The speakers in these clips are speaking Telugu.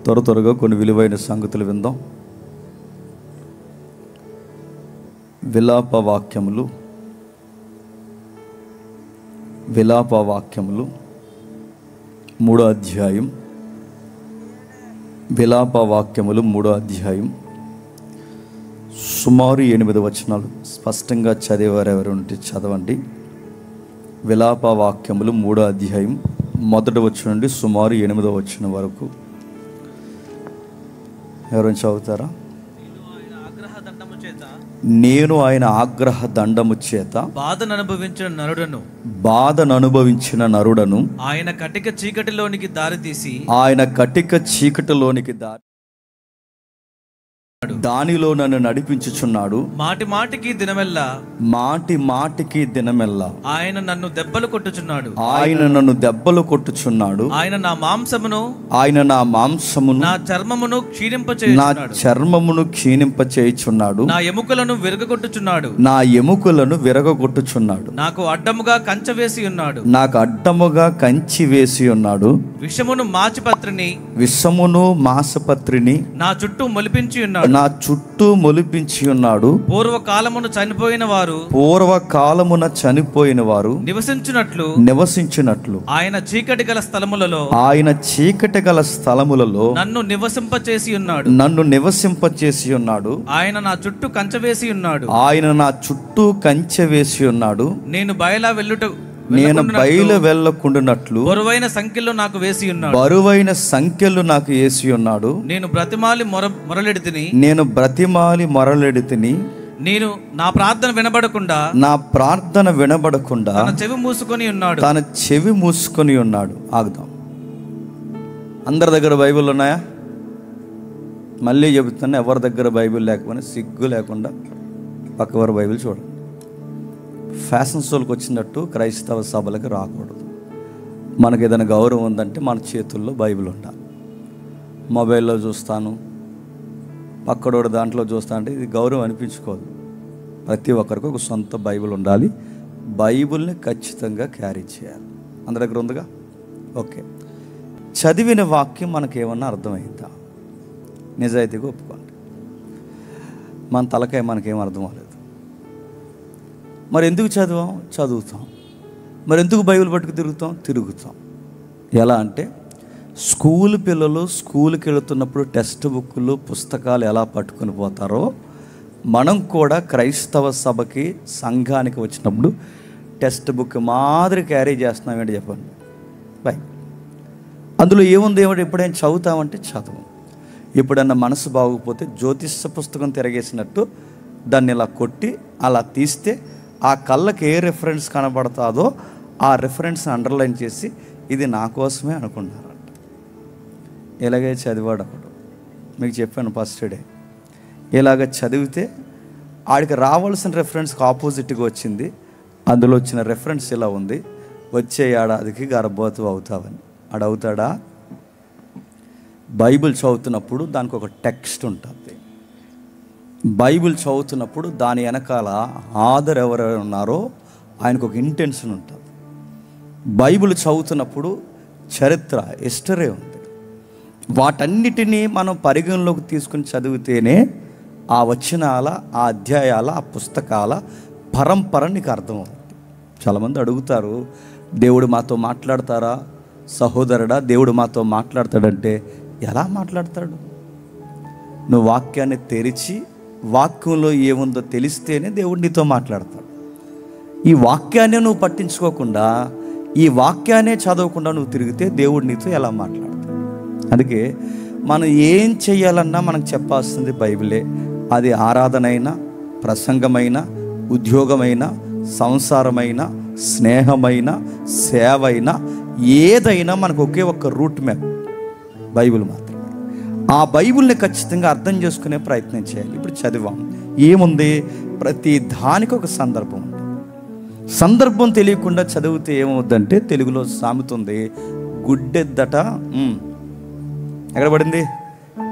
త్వరగా కొన్ని విలువైన సంగతులు విందాం. విలాప వాక్యములు 3వ అధ్యాయం. విలాప వాక్యములు 3వ అధ్యాయం సుమారు 8 వచనాలు. స్పష్టంగా చదివేవారు ఎవరు ఉంటే చదవండి. విలాప వాక్యములు 3వ అధ్యాయం 1వ వచనం నుండి సుమారు 8వ వచనం వరకు. ఎవరైనా చదువుతారా? నేను ఆయన ఆగ్రహ దండము చేత బాధను అనుభవించిన నరుడను ఆయన కటిక చీకటిలోనికి దానిలో నన్ను నడిపించుచున్నాడు. మాటి మాటికి దినమెల్లా ఆయన నన్ను దెబ్బలు కొట్టుచున్నాడు. ఆయన నా మాంసమును నా చర్మమును క్షీణింపచేయుచున్నాడు. నా ఎముకలను విరగొట్టుచున్నాడు. నాకు అడ్డముగా కంచి వేసి ఉన్నాడు. విషమును మాసపత్రిని నా చుట్టూ మొలిపించి ఉన్నాడు. పూర్వకాలమున చనిపోయిన వారు నివసించినట్లు ఆయన చీకటి గల స్థలములలో నన్ను నివసింపచేసి ఉన్నాడు. ఆయన నా చుట్టూ కంచె వేసి ఉన్నాడు. నేను బయలు వెళ్ళకుండానట్లు బరువైన సంఖ్యలో నాకు వేసి ఉన్నాడు. నేను బ్రతిమాలి మొరలెడితిని. నేను నా ప్రార్థన వినబడకుండా తన చెవి మూసుకొని ఉన్నాడు. ఆగుదాం. అందరి దగ్గర బైబిల్ ఉన్నాయా? మళ్ళీ చెబుతున్నా, ఎవరి దగ్గర బైబిల్ లేకపోయినా సిగ్గు లేకుండా పక్కవారి బైబిల్ చూడండి. ఫ్యాషన్ షోలకు వచ్చినట్టు క్రైస్తవ సభలకు రాకూడదు. మనకు ఏదైనా గౌరవం ఉందంటే మన చేతుల్లో బైబిల్ ఉండాలి. మొబైల్లో చూస్తాను, పక్కడోడు దాంట్లో చూస్తా అంటే ఇది గౌరవం అనిపించుకోదు. ప్రతి ఒక్కరికి ఒక సొంత బైబిల్ ఉండాలి. బైబిల్ని ఖచ్చితంగా క్యారీ చేయాలి. అందరి దగ్గర ఉందిగా? ఓకే. చదివిన వాక్యం మనకేమన్నా అర్థమైందా? నిజాయితీగా ఒప్పుకోండి. మన తలకాయ మనకేం అర్థం అవ్వలేదు. మరి ఎందుకు చదువుతాం? మరి ఎందుకు బైబిల్ పట్టుకు తిరుగుతాం? ఎలా అంటే, స్కూల్ పిల్లలు స్కూల్కి వెళుతున్నప్పుడు టెక్స్ట్ బుక్లు పుస్తకాలు ఎలా పట్టుకుని పోతారో, మనం కూడా క్రైస్తవ సభకి సంఘానికి వచ్చినప్పుడు టెక్స్ట్ బుక్ మాదిరి క్యారీ చేస్తున్నాం. ఏంటి చెప్పండి? అందులో ఏముంది? ఎప్పుడైనా చదువుతామంటే చదవం. ఎప్పుడన్నా మనసు బాగోకపోతే జ్యోతిష పుస్తకం తిరగేసినట్టు దాన్ని ఇలా కొట్టి అలా తీస్తే ఆ కళ్ళకి ఏ రిఫరెన్స్ కనబడతాదో ఆ రిఫరెన్స్ని అండర్లైన్ చేసి ఇది నా కోసమే అనుకున్నారంట. ఇలాగే చదివాడు అప్పుడు. మీకు చెప్పాను ఫస్ట్ డే. ఇలాగ చదివితే ఆడికి రావాల్సిన రిఫరెన్స్కి ఆపోజిట్గా వచ్చింది. అందులో వచ్చిన రిఫరెన్స్ ఇలా ఉంది: వచ్చే ఏడాదికి గర్భవతి అవుతావని. ఆడవుతాడా? బైబిల్ చదువుతున్నప్పుడు దానికి ఒక టెక్స్ట్ ఉంటుంది. బైబిల్ చదువుతున్నప్పుడు దాని వెనకాల ఆధర్ ఎవరెవరు ఉన్నారో ఆయనకు ఒక ఇంటెన్షన్ ఉంటుంది. బైబిల్ చదువుతున్నప్పుడు చరిత్ర, హిస్టరీ ఉంది. వాటన్నిటినీ మనం పరిగణలోకి తీసుకుని చదివితేనే ఆ వచనాల, ఆ అధ్యాయాల, ఆ పుస్తకాల పరంపర నీకు అర్థమవుతుంది. చాలామంది అడుగుతారు, దేవుడు మాతో మాట్లాడతారా? సహోదరుడా, దేవుడు మాతో మాట్లాడతాడంటే ఎలా మాట్లాడతాడు? నువ్వు వాక్యాన్ని తెరిచి వాక్యంలో ఏముందో తెలిస్తేనే దేవుడు నీతో మాట్లాడతాడు. ఈ వాక్యాన్ని నువ్వు పట్టించుకోకుండా, ఈ వాక్యాన్నే చదవకుండా నువ్వు తిరిగితే దేవుడు నీతో ఎలా మాట్లాడతాడు? అందుకే మనం ఏం చేయాలన్నా మనకు చెప్పాల్సింది బైబిలే. అది ఆరాధన, ప్రసంగమైన, ఉద్యోగమైన, సంసారమైన, స్నేహమైన, సేవైన, ఏదైనా మనకు ఒకే ఒక్క రూట్ మ్యాప్ బైబిల్ మాత్రమే. ఆ బైబిల్ని ఖచ్చితంగా అర్థం చేసుకునే ప్రయత్నం చేయాలి. ఇప్పుడు చదివాం, ఏముంది? ప్రతి దానికి ఒక సందర్భం ఉంది. సందర్భం తెలియకుండా చదివితే ఏమవుద్దంటే, తెలుగులో సామెత ఉంది, గుడ్డెద్దట ఎక్కడ పడింది?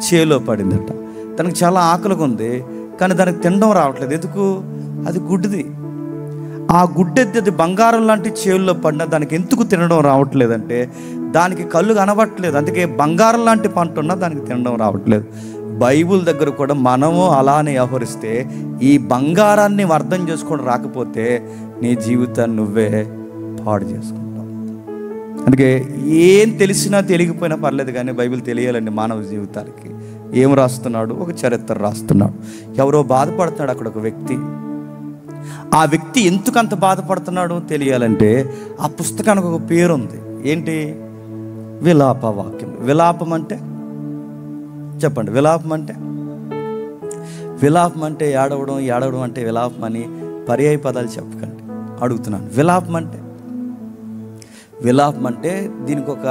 చేలో పడిందట. తనకు చాలా ఆకలిగా ఉంది, కానీ దానికి తినడం రావట్లేదు. ఎందుకు? అది గుడ్డిది. ఆ గుడ్డెద్ది బంగారం లాంటి చేవుల్లో పడిన దానికి ఎందుకు తినడం రావట్లేదంటే దానికి కళ్ళు కనబట్టలేదు, అందుకే బంగారం లాంటి పంట ఉన్నా దానికి తినడం రావట్లేదు. బైబుల్ దగ్గర కూడా మనము అలానే వ్యవహరిస్తే ఈ బంగారాన్ని అర్థం చేసుకోవడం రాకపోతే నీ జీవితాన్ని నువ్వే పాడు చేసుకుంటావు. అందుకే ఏం తెలిసినా తెలియకపోయినా పర్లేదు, కానీ బైబిల్ తెలియాలండి మానవ జీవితానికి. ఏం రాస్తున్నాడు? ఒక చరిత్ర రాస్తున్నాడు. ఎవరో బాధపడుతున్నాడు అక్కడ ఒక వ్యక్తి. ఆ వ్యక్తి ఎందుకంత బాధపడుతున్నాడో తెలియాలంటే ఆ పుస్తకానికి ఒక పేరు ఉంది. ఏంటి? విలాప వాక్యం. విలాపం అంటే చెప్పండి. విలాపం అంటే ఏడవడం అంటే విలాపం అని పర్యాయ పదాలు చెప్పకండి, అడుగుతున్నాను. విలాపం అంటే దీనికి ఒక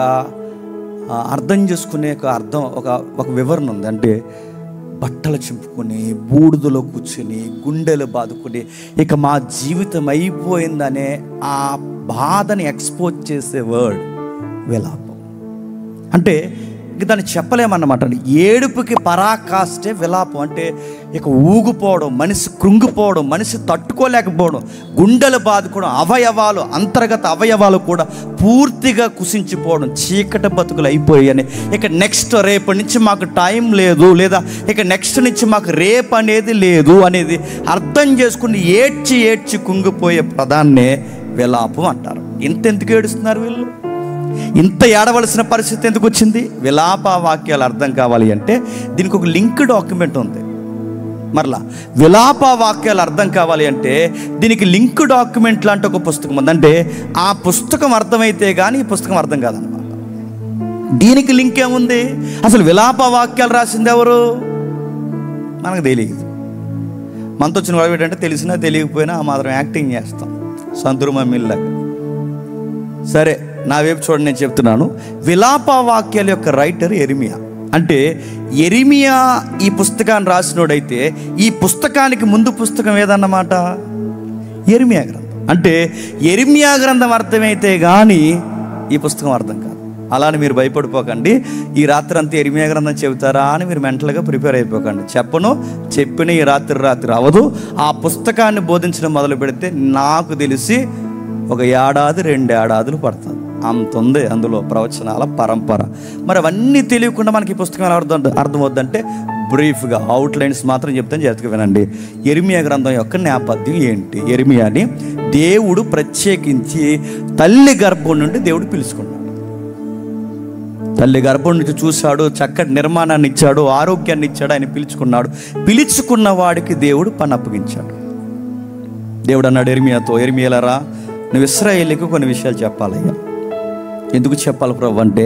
అర్థం చేసుకునే ఒక వివరణ ఉంది. అంటే బట్టలు చింపుకొని బూడిదలో కూర్చుని గుండెలు బాదుకుని ఇక మా జీవితం అయిపోయిందనే ఆ బాధని ఎక్స్పోజ్ చేసే వర్డ్ విలాపం. అంటే ఇక దాన్ని చెప్పలేమన్నమాట. ఏడుపుకి పరాకాష్టే విలాపం. అంటే ఇక ఊగిపోవడం, మనిషి కృంగిపోవడం, మనిషి తట్టుకోలేకపోవడం, గుండెలు బాదుకోవడం, అంతర్గత అవయవాలు కూడా పూర్తిగా కుసించిపోవడం, చీకటి బతుకులు అయిపోయాయని ఇక నెక్స్ట్ రేపటి నుంచి మాకు టైం లేదు, లేదా ఇక నెక్స్ట్ నుంచి మాకు రేపు అనేది లేదు అనేది అర్థం చేసుకుని ఏడ్చి కుంగిపోయే పదాన్నే విలాపం అంటారు. ఇంతెందుకు ఏడుస్తున్నారు వీళ్ళు? ఇంత ఏడవలసిన పరిస్థితి ఎందుకు వచ్చింది? విలాప వాక్యాలు అర్థం కావాలి అంటే దీనికి ఒక లింక్ డాక్యుమెంట్ ఉంది. మరలా విలాప వాక్యాలు అర్థం కావాలి అంటే దీనికి లింక్ డాక్యుమెంట్ లాంటి ఒక పుస్తకం ఉంది. అంటే ఆ పుస్తకం అర్థమైతే కానీ ఈ పుస్తకం అర్థం కాదన్నమాట. దీనికి లింక్ ఏముంది? అసలు విలాప వాక్యాలు రాసింది ఎవరు మనకు తెలియదు. మనతో వచ్చిన వాడు ఏంటంటే తెలిసినా తెలియకపోయినా ఆ మాత్రం యాక్టింగ్ చేస్తాం, సంతురు మమ్మీలాగా. సరే, నా వైపు చూడండి, నేను చెప్తున్నాను. విలాప వాక్యాల యొక్క రైటర్ యెరెమియా. అంటే యెరెమియా ఈ పుస్తకాన్ని రాసినోడైతే ఈ పుస్తకానికి ముందు పుస్తకం ఏదన్నమాట? యెరెమియా గ్రంథం. అంటే యెరెమియా గ్రంథం అర్థమైతే కానీ ఈ పుస్తకం అర్థం కాదు. అలానే మీరు భయపడిపోకండి. ఈ రాత్రి అంతా యెరెమియా గ్రంథం చెబుతారా అని మీరు మెంటల్గా ప్రిపేర్ అయిపోకండి. చెప్పిన ఈ రాత్రి అవ్వదు. ఆ పుస్తకాన్ని బోధించడం మొదలు పెడితే నాకు తెలిసి ఒక 1-2 ఏడాదులు పడుతుంది. అంత ఉంది అందులో ప్రవచనాల పరంపర. మరి అవన్నీ తెలియకుండా మనకి ఈ పుస్తకం ఎలా అర్థమవుద్దంటే బ్రీఫ్గా అవుట్లైన్స్ మాత్రం చెప్తాను, జాగ్రత్తగా వినండి. యెరెమియా గ్రంథం యొక్క నేపథ్యం ఏంటి? యెరెమియాని దేవుడు ప్రత్యేకించి తల్లి గర్భం నుండి దేవుడు పిలుచుకున్నాడు. తల్లి గర్భం నుంచి చూశాడు, చక్కటి నిర్మాణాన్ని ఇచ్చాడు, ఆరోగ్యాన్ని ఇచ్చాడు, ఆయన పిలుచుకున్నాడు. పిలుచుకున్న వాడికి దేవుడు పని అప్పగించాడు. దేవుడు అన్నాడు యెరెమియాతో, యెరెమియాలారా, నువ్వు ఇశ్రాయేలుకు కొన్ని విషయాలు చెప్పాలయ్యా. ఎందుకు చెప్పాలి ప్రభు అంటే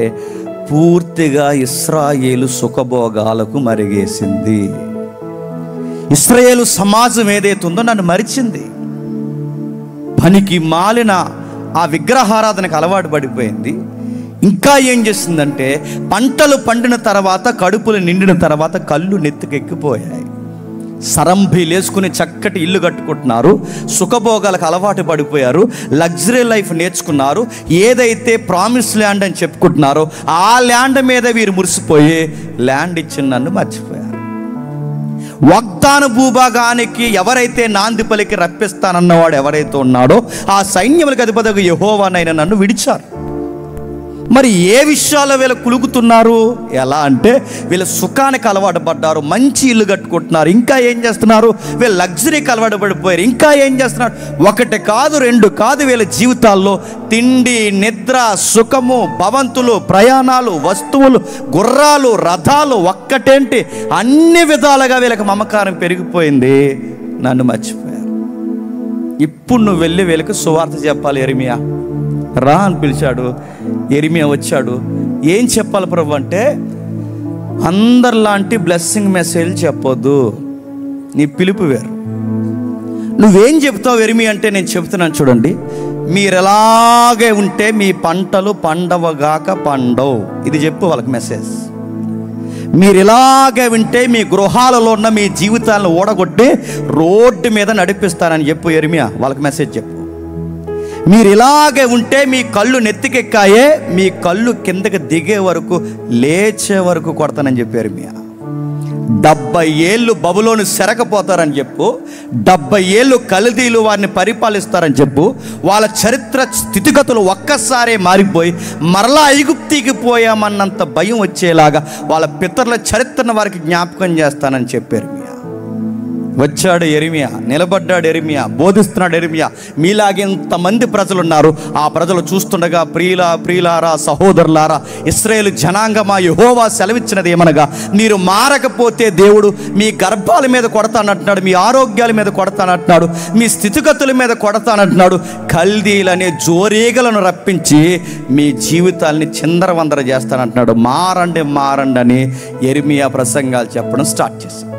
పూర్తిగా ఇశ్రాయేలు సుఖభోగాలకు మరిగేసింది. ఇశ్రాయేలు సమాజం ఏదైతే ఉందో నన్ను మరిచింది. పనికి మాలిన ఆ విగ్రహారాధనకు అలవాటు పడిపోయింది. ఇంకా ఏం చేసిందంటే పంటలు పండిన తర్వాత, కడుపులు నిండిన తర్వాత కళ్ళు నెత్తికెక్కిపోయాయి. సరంభీలు వేసుకుని చక్కటి ఇల్లు కట్టుకుంటున్నారు, సుఖభోగాలకు అలవాటు పడిపోయారు, లగ్జరీ లైఫ్ నేర్చుకున్నారు. ఏదైతే ప్రామిస్ ల్యాండ్ అని చెప్పుకుంటున్నారో ఆ ల్యాండ్ మీద వీరు మురిసిపోయి ల్యాండ్ ఇచ్చిన నన్ను మర్చిపోయారు. వాగ్దాన భూభాగానికి ఎవరైతే నాంది పలికి రప్పిస్తానన్నవాడు ఎవరైతే ఉన్నాడో ఆ సైన్యములకు అధిపతిగా యెహోవానైన నన్ను విడిచారు. మరి ఏ విషయాల్లో వీళ్ళు కులుగుతున్నారు? ఎలా అంటే వీళ్ళ సుఖానికి అలవాటు పడ్డారు, మంచి ఇల్లు కట్టుకుంటున్నారు. ఇంకా ఏం చేస్తున్నారు? వీళ్ళు లగ్జరీకి అలవాటు పడిపోయారు. ఇంకా ఏం చేస్తున్నారు? 1 కాదు 2 కాదు, వీళ్ళ జీవితాల్లో తిండి, నిద్ర, సుఖము, భవంతులు, ప్రయాణాలు, వస్తువులు, గుర్రాలు, రథాలు, ఒక్కటేంటి అన్ని విధాలుగా వీళ్ళకి మమకారం పెరిగిపోయింది. నన్ను మర్చిపోయారు. ఇప్పుడు నువ్వు వెళ్ళి వీళ్ళకి సువార్త చెప్పాలి. యెరెమియా రా అని పిలిచాడు. యెరెమియా వచ్చాడు. ఏం చెప్పాలి ప్రభు అంటే అందరిలాంటి బ్లెస్సింగ్ మెసేజ్ చెప్పొద్దు, నీ పిలుపు వేరు. నువ్వేం చెప్తావు యెరెమియా అంటే నేను చెప్తున్నాను చూడండి. మీరు ఎలాగే ఉంటే మీ పంటలు పండవగాక పండవు, ఇది చెప్పు వాళ్ళకి మెసేజ్. మీరు ఇలాగే వింటే మీ గృహాలలో ఉన్న మీ జీవితాలను ఓడగొట్టి రోడ్డు మీద నడిపిస్తానని చెప్పు యెరెమియా, వాళ్ళకి మెసేజ్ చెప్పు. మీరు ఇలాగే ఉంటే మీ కళ్ళు నెత్తికెక్కాయే, మీ కళ్ళు కిందకి దిగే వరకు, లేచే వరకు కొడతానని చెప్పారు యెరెమియా. 70 ఏళ్ళు బబులోను సెరకపోతారని చెప్పు, 70 ఏళ్ళు కల్దీలు వారిని పరిపాలిస్తారని చెప్పు. వాళ్ళ చరిత్ర స్థితిగతులు ఒక్కసారే మారిపోయి మరలా ఐగుప్తికి పోయామన్నంత భయం వచ్చేలాగా వాళ్ళ పితరుల చరిత్రను వారికి జ్ఞాపకం చేస్తానని చెప్పారు. వచ్చాడు యెరెమీయా, నిలబడ్డాడు యెరెమీయా, బోధిస్తున్నాడు యెరెమీయా. మీలాగెంతమంది ప్రజలు ఉన్నారు, ఆ ప్రజలు చూస్తుండగా ప్రియులారా, సహోదరులారా, ఇశ్రాయేలు జనాంగమా, యెహోవా సెలవిచ్చినది ఏమనగా, మీరు మారకపోతే దేవుడు మీ గర్భాల మీద కొడతానంటున్నాడు, మీ ఆరోగ్యాల మీద కొడతానంటున్నాడు, మీ స్థితిగతుల మీద కొడతానంటున్నాడు. కల్దీలనే జోరీగలను రప్పించి మీ జీవితాల్ని చిందరవందర చేస్తానంటున్నాడు. మారండి అని యెరెమీయా ప్రసంగాలు చెప్పడం స్టార్ట్ చేశాడు.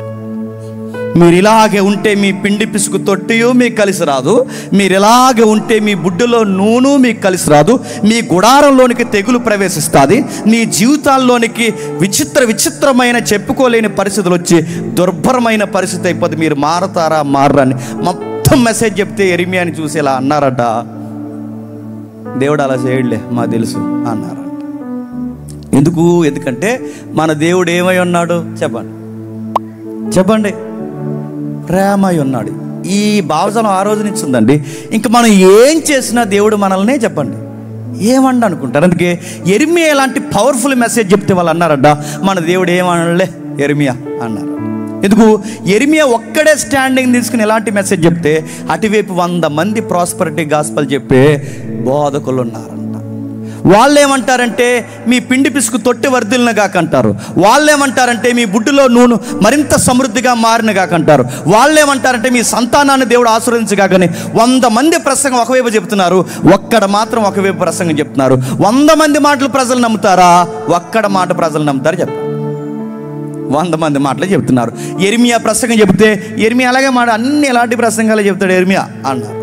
మీరు ఇలాగే ఉంటే మీ పిండి పిసుకు తొట్టియు మీకు కలిసి రాదు, మీరు ఇలాగే ఉంటే మీ బుడ్డులో నూనె మీకు కలిసి రాదు, మీ గుడారంలోనికి తెగులు ప్రవేశిస్తుంది, నీ జీవితాల్లోనికి విచిత్రమైన చెప్పుకోలేని పరిస్థితులు వచ్చి దుర్భరమైన పరిస్థితి అయిపోతుంది. మీరు మారతారా మారని మొత్తం మెసేజ్ చెప్తే యెరెమీయాని చూసి ఇలా అన్నారట, దేవుడు అలా చేయడులే మాకు తెలుసు అన్నారట. ఎందుకంటే మన దేవుడు ఏమై ఉన్నాడు చెప్పండి, ప్రేమ అయి ఉన్నాడు. ఈ భావజాలం ఆ రోజు నుంచి ఉందండి. ఇంకా మనం ఏం చేసినా దేవుడు మనల్నే చెప్పండి ఏమండి అనుకుంటారు. అందుకే యెరెమీయా ఇలాంటి పవర్ఫుల్ మెసేజ్ చెప్తే వాళ్ళు అన్నారట, మన దేవుడు ఏమనలే యెరెమీయా అన్నారు. ఎందుకు? యెరెమీయా ఒక్కడే స్టాండింగ్ తీసుకుని ఎలాంటి మెసేజ్ చెప్తే అటువైపు 100 మంది ప్రాస్పరిటీ గాస్పల్ చెప్పే బోధకులు ఉన్నారంట. వాళ్ళేమంటారంటే మీ పిండి పిసుకు తొట్టి వర్ధిల్న కాకంటారు, వాళ్ళేమంటారంటే మీ బుడ్డులో నూనె మరింత సమృద్ధిగా మారిన కాకంటారు, వాళ్ళేమంటారంటే మీ సంతానాన్ని దేవుడు ఆశీర్వదించగాకని 100 మంది ప్రసంగం ఒకవైపు చెప్తున్నారు, ఒక్కడ మాత్రం ఒకవైపు ప్రసంగం చెప్తున్నారు. 100 మంది మాటలు ప్రజలు నమ్ముతారా, ఒక్కడ మాట ప్రజలు నమ్ముతారు చెప్పారు. 100 మంది మాటలు చెప్తున్నారు. యెరెమీయా ప్రసంగం చెబితే యెరెమీయా అలాగే అన్ని ఎలాంటి ప్రసంగాలు చెప్తాడు యెరెమీయా అన్నారు.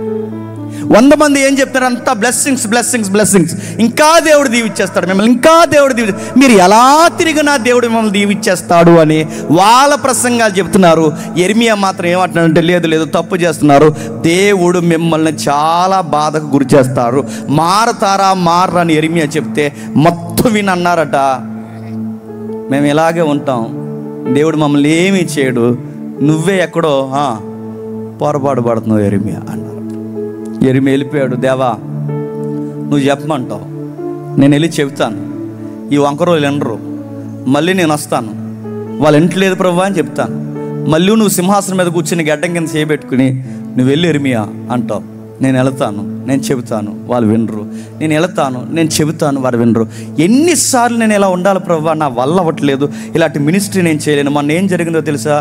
100 మంది ఏం చెప్తారు, అంతా బ్లెస్సింగ్స్, ఇంకా దేవుడు దీవిచ్చేస్తాడు మిమ్మల్ని, ఇంకా దేవుడు మీరు ఎలా తిరిగినా దేవుడు మిమ్మల్ని దీవిచ్చేస్తాడు అని వాళ్ళ ప్రసంగాలు చెప్తున్నారు. యెరెమీయా మాత్రం ఏమంటున్నాడంటే, లేదు తప్పు చేస్తున్నారు, దేవుడు మిమ్మల్ని చాలా బాధకు గురి చేస్తారు, మారతారా మారని యెరెమీయా చెప్తే మొత్తం విని అన్నారట, మేము ఇలాగే ఉంటాం, దేవుడు మమ్మల్ని ఏమీ చేయడు, నువ్వే ఎక్కడో పొరపాటు పడుతున్నావు యెరెమీయా అన్నారు. యెరెమీయా వెళ్ళిపోయాడు. దేవా నువ్వు చెప్పమంటావు, నేను వెళ్ళి చెప్తాను, ఈ వంకరోళ్ళు వినరు, మళ్ళీ నేను వస్తాను, వాళ్ళు ఇంట్లేదు ప్రభువా అని చెప్తాను, మళ్ళీ నువ్వు సింహాసనం మీద కూర్చుని గడ్డం కింద చేయబెట్టుకుని నువ్వు వెళ్ళి యెరెమీయా అంటావు, నేను వెళతాను, నేను చెబుతాను, వాళ్ళు వినరు, నేను వెళతాను, నేను చెబుతాను, వారు వినరు. ఎన్నిసార్లు నేను ఇలా ఉండాలి ప్రభువా, నా వల్ల అవ్వట్లేదు, ఇలాంటి మినిస్ట్రీ నేను చేయలేను. మొన్న ఏం జరిగిందో తెలుసా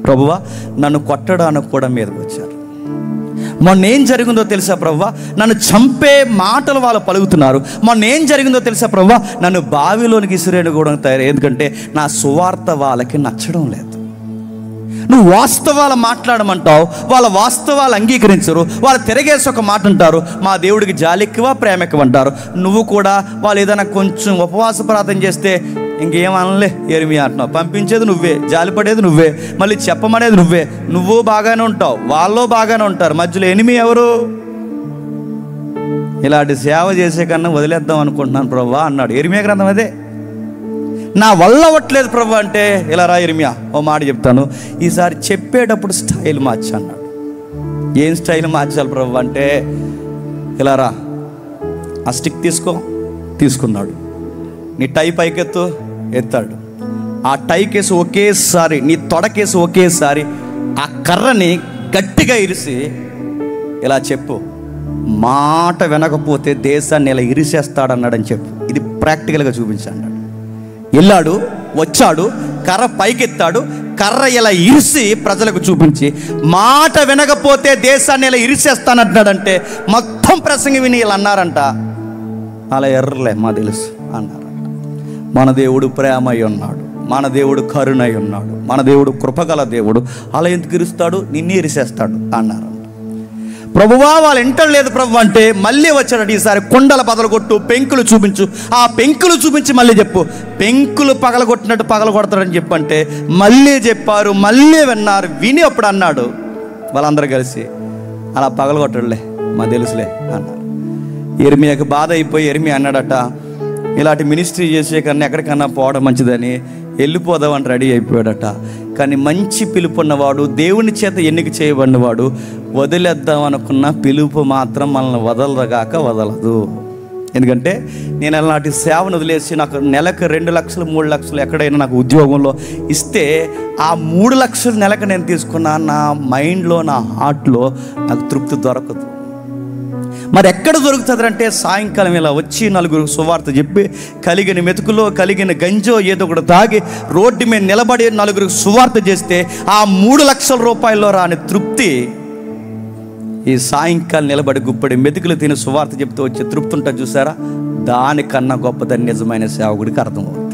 ప్రభువా, నన్ను కొట్టడానికి కూడా మీదకి వచ్చారు. మొన్న ఏం జరిగిందో తెలుసా ప్రభువా, నన్ను చంపే మాటలు వాళ్ళు పలుకుతున్నారు. మొన్న ఏం జరిగిందో తెలుసా ప్రభువా, నన్ను బావిలోనికి ఇసిరేయడం తయారు, ఎందుకంటే నా సువార్త వాళ్ళకి నచ్చడం లేదు. నువ్వు వాస్తవాలు మాట్లాడమంటావు, వాళ్ళ వాస్తవాలు అంగీకరించరు, వాళ్ళు తిరగేసి ఒక మాట అంటారు, మా దేవుడికి జాలి ఎక్కువ ప్రేమ ఎక్కువ అంటారు. నువ్వు కూడా వాళ్ళు ఏదైనా కొంచెం ఉపవాస ప్రార్థన చేస్తే ఇంకేమనలే యెరెమీయా అంటున్నావు, పంపించేది నువ్వే, జాలిపడేది నువ్వే, మళ్ళీ చెప్పమనేది నువ్వే, నువ్వు బాగానే ఉంటావు, వాళ్ళు బాగానే ఉంటారు, మధ్యలో ఎనిమి ఎవరు? ఇలాంటి సేవ చేసే కన్నా వదిలేద్దాం అనుకుంటున్నాను ప్రభువా అన్నాడు. యెరెమీయా గ్రంథం అదే. నా వల్ల అవ్వట్లేదు ప్రభు అంటే, ఇలా రా యెరెమీయా ఓ మాట చెప్తాను, ఈసారి చెప్పేటప్పుడు స్టైల్ మార్చి అన్నాడు. ఏం స్టైల్ మార్చాలి ప్రభు అంటే, ఇలా రా, ఆ స్టిక్ తీసుకున్నాడు, నీ టై పైకెత్తు, ఎత్తాడు, ఆ టై కేసు ఒకేసారి, నీ తొడకేసు ఒకేసారి ఆ కర్రని గట్టిగా ఇరిసి ఇలా చెప్పు, మాట వినకపోతే దేశాన్ని ఇలా ఇరిసేస్తాడన్నాడని చెప్పు, ఇది ప్రాక్టికల్గా చూపించాడు. వెళ్ళాడు, వచ్చాడు, కర్ర పైకెత్తాడు, కర్ర ఇలా ఇరిసి ప్రజలకు చూపించి, మాట వినకపోతే దేశాన్ని ఇలా ఇరిసేస్తానంటున్నాడంటే మొత్తం ప్రసంగం విని ఇలా అన్నారంట, అలా ఎర్రలే మా తెలుసు అన్నారంట. మన దేవుడు ప్రేమ అయి ఉన్నాడు, మన దేవుడు కరుణ అయి ఉన్నాడు, మన దేవుడు కృపగల దేవుడు, అలా ఎందుకు ఇరుస్తాడు, నిన్ను ఇరిసేస్తాడు అన్నారంట. ప్రభువా వాళ్ళు ఎంటలేదు ప్రభు అంటే మళ్ళీ వచ్చాడు. ఈసారి కొండల పగలగొట్టు, పెంకులు చూపించు, ఆ పెంకులు చూపించి మళ్ళీ చెప్పు, పెంకులు పగలగొట్టినట్టు పగలగొడతాడని చెప్పంటే మళ్ళీ చెప్పారు, మళ్ళీ విన్నారు. విని అప్పుడు అన్నాడు వాళ్ళందరూ కలిసి, అలా పగలగొట్టడులే మా తెలుసులే అన్నారు. యెరెమీయాకి బాధ అయిపోయి యెరెమీయా అన్నాడట, ఇలాంటి మినిస్ట్రీ చేసే కన్నా ఎక్కడికన్నా పోవడం మంచిదని వెళ్ళిపోదామని రెడీ అయిపోయాడట. కానీ మంచి పిలుపున్నవాడు, దేవుని చేత ఎన్నిక చేయబడినవాడు, వదిలేద్దాం అనుకున్న పిలుపు మాత్రం మనల్ని వదలగాక వదలదు. ఎందుకంటే నేను అలాంటి సేవను వదిలేసి నాకు నెలకు 2 లక్షలు 3 లక్షలు ఎక్కడైనా నాకు ఉద్యోగంలో ఇస్తే ఆ 3 లక్షలు నెలకు నేను తీసుకున్నా నా మైండ్లో, నా హార్ట్లో నాకు తృప్తి దొరకదు. మరి ఎక్కడ దొరుకుతుంది అంటే సాయంకాలం ఇలా వచ్చి నలుగురు సువార్త చెప్పి కలిగిన మెతుకులో కలిగిన గంజో ఏదో ఒకటి తాగి రోడ్డు మీద నిలబడి నలుగురు సువార్త చేస్తే ఆ 3 లక్షల రూపాయల్లో రాని తృప్తి ఈ సాయంకాలం నిలబడి గుప్పడి మెతుకులు తిని సువార్త చెప్తూ వచ్చే తృప్తి ఉంటుంది చూసారా, దానికన్నా గొప్పదని నిజమైన సేవకుడికి అర్థమవుతుంది.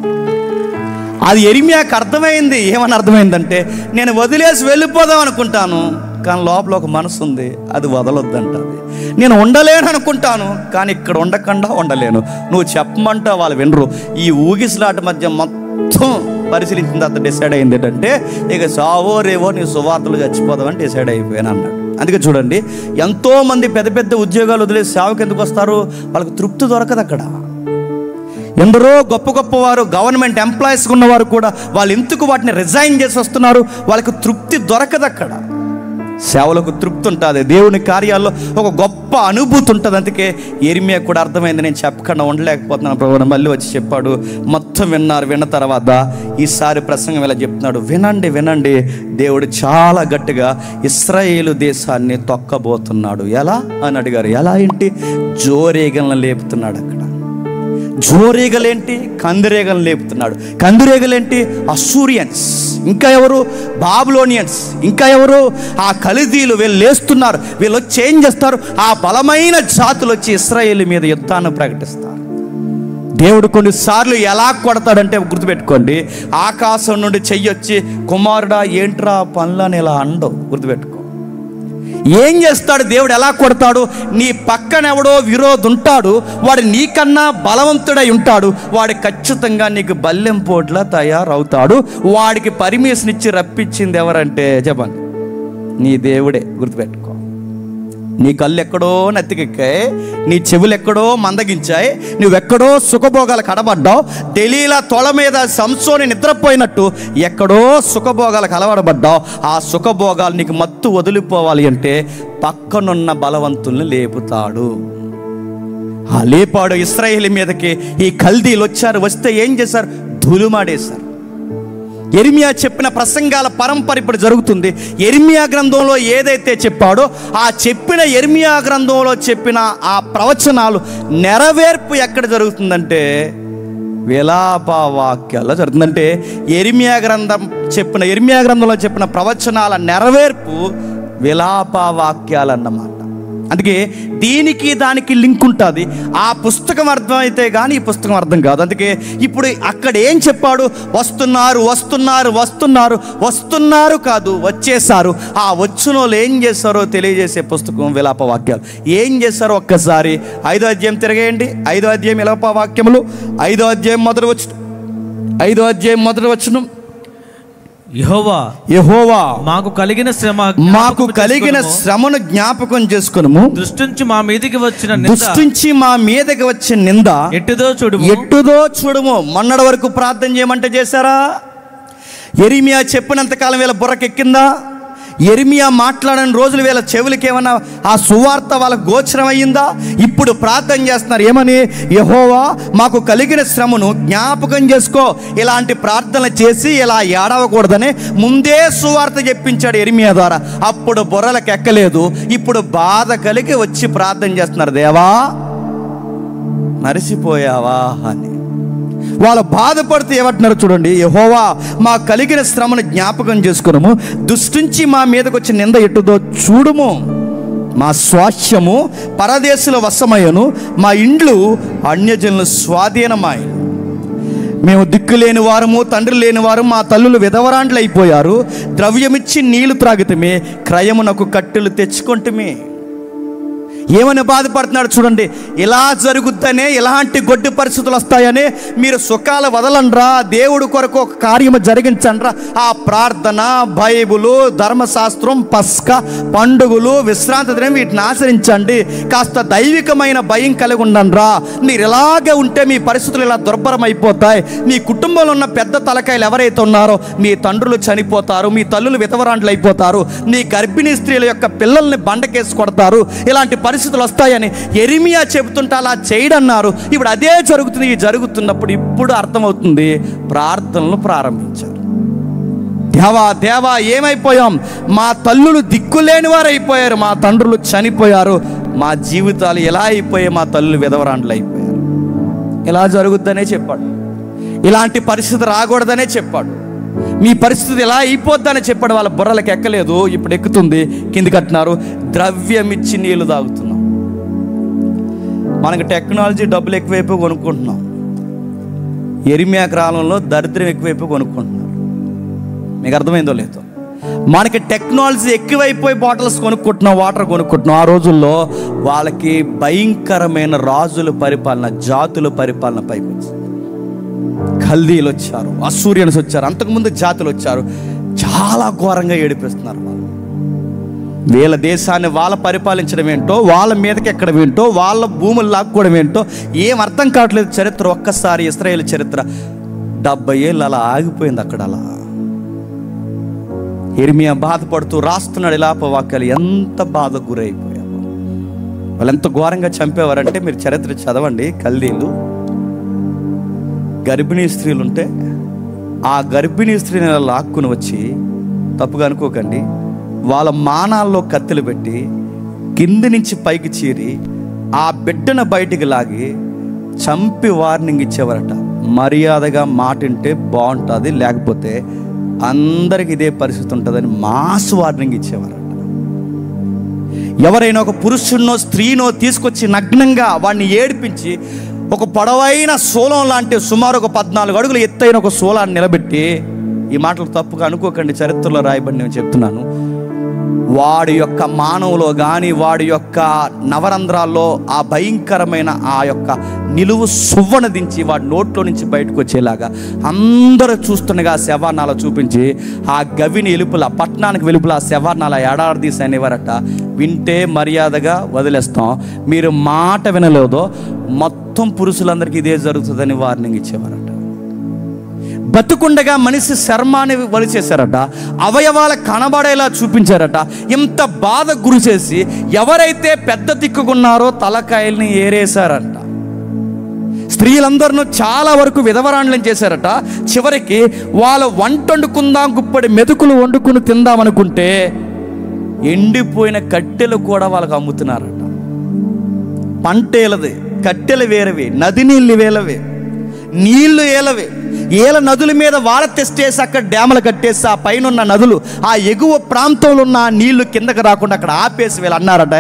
అది యెరెమీయాకి అర్థమైంది. ఏమని అర్థమైందంటే నేను వదిలేసి వెళ్ళిపోదాం అనుకుంటాను, కానీ లోపల ఒక మనసు ఉంది, అది వదలొద్దంటది. నేను ఉండలేను అనుకుంటాను, కానీ ఇక్కడ ఉండకుండా ఉండలేను. నువ్వు చెప్పమంటా వాళ్ళు వినరు. ఈ ఊగిసలాట మధ్య మొత్తం పరిశీలించిన తర్వాత డిసైడ్ అయింది ఏంటంటే ఇక సావో రేవో నీ సువార్తలు చచ్చిపోదామని డిసైడ్ అయిపోయాను అన్నాడు. అందుకే చూడండి, ఎంతోమంది పెద్ద పెద్ద ఉద్యోగాలు వదిలేసి సేవకు ఎందుకు వస్తారు? వాళ్ళకి తృప్తి దొరకదు అక్కడ. ఎందరో గొప్ప గొప్పవారు గవర్నమెంట్ ఎంప్లాయీస్గా ఉన్నవారు కూడా వాళ్ళు ఎందుకు వాటిని రిజైన్ చేసి వస్తున్నారు? వాళ్ళకి తృప్తి దొరకదు అక్కడ. సేవలకు తృప్తి ఉంటుంది, దేవుని కార్యాల్లో ఒక గొప్ప అనుభూతి ఉంటుంది. అందుకే యెరెమీయా కూడా అర్థమైంది, నేను చెప్పకుండా ఉండలేకపోతున్నాను ప్రభు. మళ్ళీ వచ్చి చెప్పాడు. మొత్తం విన్నారు. విన్న తర్వాత ఈసారి ప్రసంగం ఇలా చెప్తున్నాడు, వినండి వినండి, దేవుడు చాలా గట్టిగా ఇశ్రాయేలు దేశాన్ని తొక్కబోతున్నాడు. ఎలా అని అడిగారు. ఎలా ఏంటి? జోరేగలను లేపుతున్నాడు. అక్కడ జోరేగలేంటి? కందిరేగలను లేపుతున్నాడు. కందిరేగలేంటి? అసూరియన్స్. ఇంకా ఎవరు? బాబులోనియన్స్. ఇంకా ఎవరు? ఆ కల్దీయులు. వీళ్ళు లేస్తున్నారు, వీళ్ళు వచ్చి ఏం చేస్తారు? ఆ బలమైన జాతులు వచ్చి ఇశ్రాయేలు మీద యుద్ధాన్ని ప్రకటిస్తారు. దేవుడు కొన్నిసార్లు ఎలా కొడతాడంటే గుర్తుపెట్టుకోండి, ఆకాశం నుండి చెయ్యొచ్చి కుమారుడా ఏంట్రా పనులని ఇలా అండవు. గుర్తుపెట్టుకో. ఏం చేస్తాడు దేవుడు? ఎలా కొడతాడు? నీ పక్కన ఎవడో విరోధి ఉంటాడు, వాడు నీకన్నా బలవంతుడై ఉంటాడు, వాడు ఖచ్చితంగా నీకు బల్లెం పోట్లా తయారవుతాడు. వాడికి పర్మిషన్ ఇచ్చి రప్పించింది ఎవరంటే చెప్పండి, నీ దేవుడే. గుర్తుపెట్టుకో. నీ కళ్ళు ఎక్కడో నెత్తికెక్కాయి, నీ చెవులు ఎక్కడో మందగించాయి, నువ్వెక్కడో సుఖభోగాలు కడబడ్డావు. దెలీలా తొల మీద సంసోని నిద్రపోయినట్టు ఎక్కడో సుఖభోగాలకు అలవాడబడ్డావు. ఆ సుఖభోగాలు నీకు మత్తు వదిలిపోవాలి అంటే పక్కనున్న బలవంతుల్ని లేపుతాడు. ఆ లేపాడు. ఇశ్రాయేలు మీదకి ఈ కల్దీలు వచ్చారు. వస్తే ఏం చేశారు? ధూళిమాడేశారు. యెరెమీయా చెప్పిన ప్రసంగాల పరంపర ఇప్పుడు జరుగుతుంది. యెరెమీయా గ్రంథంలో ఏదైతే చెప్పాడో ఆ చెప్పిన యెరెమీయా గ్రంథంలో చెప్పిన ఆ ప్రవచనాలు నెరవేర్పు ఎక్కడ జరుగుతుందంటే విలాప వాక్యాల్లో జరుగుతుందంటే యెరెమీయా గ్రంథంలో చెప్పిన ప్రవచనాల నెరవేర్పు విలాప వాక్యాలు అన్నమాట. అందుకే దీనికి దానికి లింక్ ఉంటుంది. ఆ పుస్తకం అర్థమైతే కానీ ఈ పుస్తకం అర్థం కాదు. అందుకే ఇప్పుడు అక్కడ ఏం చెప్పాడు? వస్తున్నారు వస్తున్నారు వస్తున్నారు వస్తున్నారు కాదు, వచ్చేసారు. ఆ వచ్చిన వాళ్ళు ఏం చేస్తారో తెలియజేసే పుస్తకం విలాప వాక్యాలు. ఏం చేస్తారో ఒక్కసారి 5వ అధ్యాయం తిరగేయండి. 5వ అధ్యాయం విలాప వాక్యములు 5వ అధ్యాయం మొదటి వచనం. యెహోవా మాకు కలిగిన శ్రమను జ్ఞాపకం చేసుకొనుము. దృష్టించి మా మీదకి వచ్చిన నింద ఎట్టుదో చూడుము. మొన్నటి వరకు ప్రార్థన చేయమంటే చేశారా? యెరెమీయా చెప్పినంత కాలం వీళ్ళ బుర్రకెక్కిందా? యెరెమీయా మాట్లాడని రోజులు వీళ్ళ చెవులకి ఏమన్నా ఆ సువార్త వాళ్ళకు గోచరం అయ్యిందా? ఇప్పుడు ప్రార్థన చేస్తున్నారు. ఏమని? యెహోవా మాకు కలిగిన శ్రమను జ్ఞాపకం చేసుకో. ఇలాంటి ప్రార్థనలు చేసి ఇలా ఏడవకూడదని ముందే సువార్త చెప్పించాడు యెరెమీయా ద్వారా. అప్పుడు బుర్రలకు ఎక్కలేదు. ఇప్పుడు బాధ కలిగి వచ్చి ప్రార్థన చేస్తున్నారు, దేవా మరిసిపోయావా అని. వాళ్ళు బాధపడుతూ ఏమంటున్నారు చూడండి. యెహోవా మా కలిగిన శ్రమను జ్ఞాపకం చేసుకున్నాము, దృష్టించి మా మీదకి వచ్చి నింద ఎట్టుదో చూడుము. మా స్వాస్థ్యము పరదేశుల వశమయ్యను, మా ఇండ్లు అన్యజనుల స్వాధీనమాయను. మేము దిక్కు లేని వారము, తండ్రి లేని వారు, మా తల్లులు విధవరాండ్లు అయిపోయారు. ద్రవ్యమిచ్చి నీళ్లు త్రాగితమే, క్రయమునకు కట్టెలు తెచ్చుకుంటమే. ఏమని బాధపడుతున్నాడు చూడండి. ఇలా జరుగుద్దనే, ఇలాంటి గొడ్డు పరిస్థితులు వస్తాయని మీరు సుఖాలు వదలండ్రా, దేవుడి కొరకు ఒక కార్యము జరిగించండ్రా. ఆ ప్రార్థన, బైబులు, ధర్మశాస్త్రం, పస్కా, పండుగలు, విశ్రాంతి దినం వీటిని ఆచరించండి. కాస్త దైవికమైన భయం కలిగి ఉండండ్రా. మీరు ఇలాగే ఉంటే మీ పరిస్థితులు ఇలా దుర్భరం అయిపోతాయి. మీ కుటుంబంలో ఉన్న పెద్ద తలకాయలు ఎవరైతే ఉన్నారో మీ తండ్రులు చనిపోతారు, మీ తల్లులు విధవరాండ్లు అయిపోతారు, మీ గర్భిణీ స్త్రీల యొక్క పిల్లల్ని బండకేసి కొడతారు. ఇలాంటి పరిస్థితులు వస్తాయని యెరెమీయా చెబుతుంటే అలా చేయడన్నారు. ఇప్పుడు అదే జరుగుతుంది. జరుగుతున్నప్పుడు ఇప్పుడు అర్థమవుతుంది. ప్రార్థనలు ప్రారంభించారు. దేవా దేవా ఏమైపోయాం, మా తల్లులు దిక్కులేని వారు అయిపోయారు, మా తండ్రులు చనిపోయారు, మా జీవితాలు ఎలా అయిపోయాయి, మా తల్లులు విధవరాండ్లు అయిపోయారు. ఇలా జరుగుద్దనే చెప్పాడు. ఇలాంటి పరిస్థితి రాకూడదనే చెప్పాడు. మీ పరిస్థితి ఎలా అయిపోద్దని చెప్పాడు. వాళ్ళ బుర్రలకు ఎక్కలేదు, ఇప్పుడు ఎక్కుతుంది. కింది కట్టినారు. ద్రవ్యం ఇచ్చి నీళ్లు తాగుతున్నాం. మనకి టెక్నాలజీ డబ్బులు ఎక్కువైపోయి కొనుక్కుంటున్నాం. యెరెమీయా కాలంలో దరిద్రం ఎక్కువైపోయి కొనుక్కుంటున్నారు. మీకు అర్థమైందో లేదో? మనకి టెక్నాలజీ ఎక్కువైపోయి బాటిల్స్ కొనుక్కుంటున్నాం, వాటర్ కొనుక్కుంటున్నాం. ఆ రోజుల్లో వాళ్ళకి భయంకరమైన రాజుల పరిపాలన, జాతుల పరిపాలన పైకి వచ్చింది. కల్దీలు వచ్చారు, అస్సూరియన్స్ వచ్చారు, అంతకుముందు జాతులు వచ్చారు. చాలా ఘోరంగా ఏడిపిస్తున్నారు. వాళ్ళు వీళ్ళ దేశాన్ని వాళ్ళ పరిపాలించడం ఏంటో, వాళ్ళ మీదకి ఎక్కడం ఏంటో, వాళ్ళ భూములు లాక్కోవడం ఏంటో ఏం అర్థం కావట్లేదు. చరిత్ర ఒక్కసారి ఇశ్రాయేలు చరిత్ర 70 ఏళ్ళు అలా ఆగిపోయింది. అక్కడ అలా యెరెమీయా బాధపడుతూ రాస్తున్నాడు విలాపవాక్యాలు. ఎంత బాధకు గురైపోయారు వాళ్ళు, ఎంత ఘోరంగా చంపేవారంటే మీరు చరిత్ర చదవండి. కల్దీలు గర్భిణీ స్త్రీలు ఉంటే ఆ గర్భిణీ స్త్రీని లాక్కుని వచ్చి, తప్పుగా అనుకోకండి, వాళ్ళ మానాల్లో కత్తులు పెట్టి కింది నుంచి పైకి చీరి ఆ బిడ్డను బయటికి లాగి చంపి వార్నింగ్ ఇచ్చేవారట. మర్యాదగా మాటింటే బాగుంటుంది, లేకపోతే అందరికి ఇదే పరిస్థితి ఉంటుందని మాస్ వార్నింగ్ ఇచ్చేవారట. ఎవరైనా ఒక పురుషున్నో స్త్రీనో తీసుకొచ్చి నగ్నంగా వాడిని ఏడిపించి ఒక పొడవైన శూలం లాంటి సుమారు ఒక 14 అడుగులు ఎత్తైన ఒక శూలాన్ని నిలబెట్టి, ఈ మాటలు తప్పుగా అనుకోకండి, చరిత్రలో రాయబడి నేను చెప్తున్నాను, వాడి యొక్క మానవులో కానీ వాడి యొక్క నవరంధ్రాల్లో ఆ భయంకరమైన ఆ యొక్క నిలువు సువ్వన దించి వాడి నోట్లో నుంచి బయటకు వచ్చేలాగా అందరూ చూస్తుండగా శవానాల చూపించి ఆ గవిని ఎలుపుల, పట్టణానికి వెలుపుల ఆ శవానాల ఏడాడదీసి అనేవారట. వింటే మర్యాదగా వదిలేస్తాం, మీరు మాట వినలేదో మొత్తం పురుషులందరికీ ఇదే జరుగుతుందని వార్నింగ్ ఇచ్చేవారట. బతుకుండగా మనిషి చర్మాన్ని వలిచేశారట, అవయవాల కనబడేలా చూపించారట. ఇంత బాధ గురి చేసి ఎవరైతే పెద్ద దిక్కుకున్నారో తలకాయల్ని ఏరేశారట. స్త్రీలందరినూ చాలా వరకు విధవరాండ్లను చేశారట. చివరికి వాళ్ళ వంట వండుకుందాం, గుప్పడి మెతుకులు వండుకుని తిందామనుకుంటే ఎండిపోయిన కట్టెలు కూడా వాళ్ళకు అమ్ముతున్నారట. పంటేలది, కట్టెలు వేరవి, నది నీళ్ళు వేలవే, నీళ్లు ఏలవే. ఏల నదుల మీద వాళ్ళ తెస్టేసి అక్కడ డ్యాములు కట్టేసి ఆ పైన ఉన్న నదులు, ఆ ఎగువ ప్రాంతంలో ఉన్న నీళ్లు కిందకి రాకుండా అక్కడ ఆపేసి వీళ్ళు అన్నారట,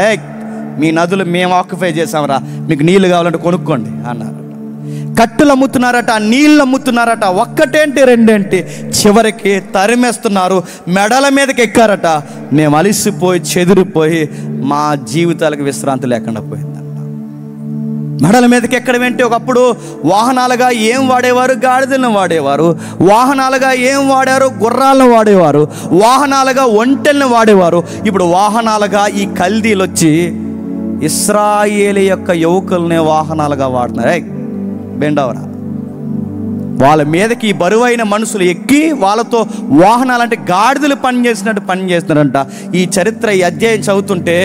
మీ నదులు మేము ఆక్యుపై చేసామరా, మీకు నీళ్లు కావాలంటే కొనుక్కోండి అన్నారట. కట్టెలు అమ్ముతున్నారట, నీళ్ళు అమ్ముతున్నారట. ఒక్కటేంటి రెండేంటి, చివరికి తరిమేస్తున్నారు, మెడల మీదకి ఎక్కారట. మేము అలిసిపోయి చెదిరిపోయి మా జీవితాలకు విశ్రాంతి లేకుండా పోయిందంట. మెడల మీదకి ఎక్కడం ఏంటి, ఒకప్పుడు వాహనాలుగా ఏం వాడేవారు, గాడిదలను వాడేవారు. వాహనాలుగా ఏం వాడారు, గుర్రాలను వాడేవారు. వాహనాలుగా ఒంటెలను వాడేవారు. ఇప్పుడు వాహనాలుగా ఈ కల్దీలు వచ్చి ఇశ్రాయేలు యొక్క యువకుల్ని వాహనాలుగా వాడుతున్నారు. బెండవరా, వాళ్ళ మీదకి ఈ బరువైన మనుషులు ఎక్కి వాళ్ళతో వాహనాలంటే గాడిదలు పనిచేసినట్టు పనిచేస్తున్నారంట. ఈ చరిత్ర, ఈ అధ్యాయం చదువుతుంటే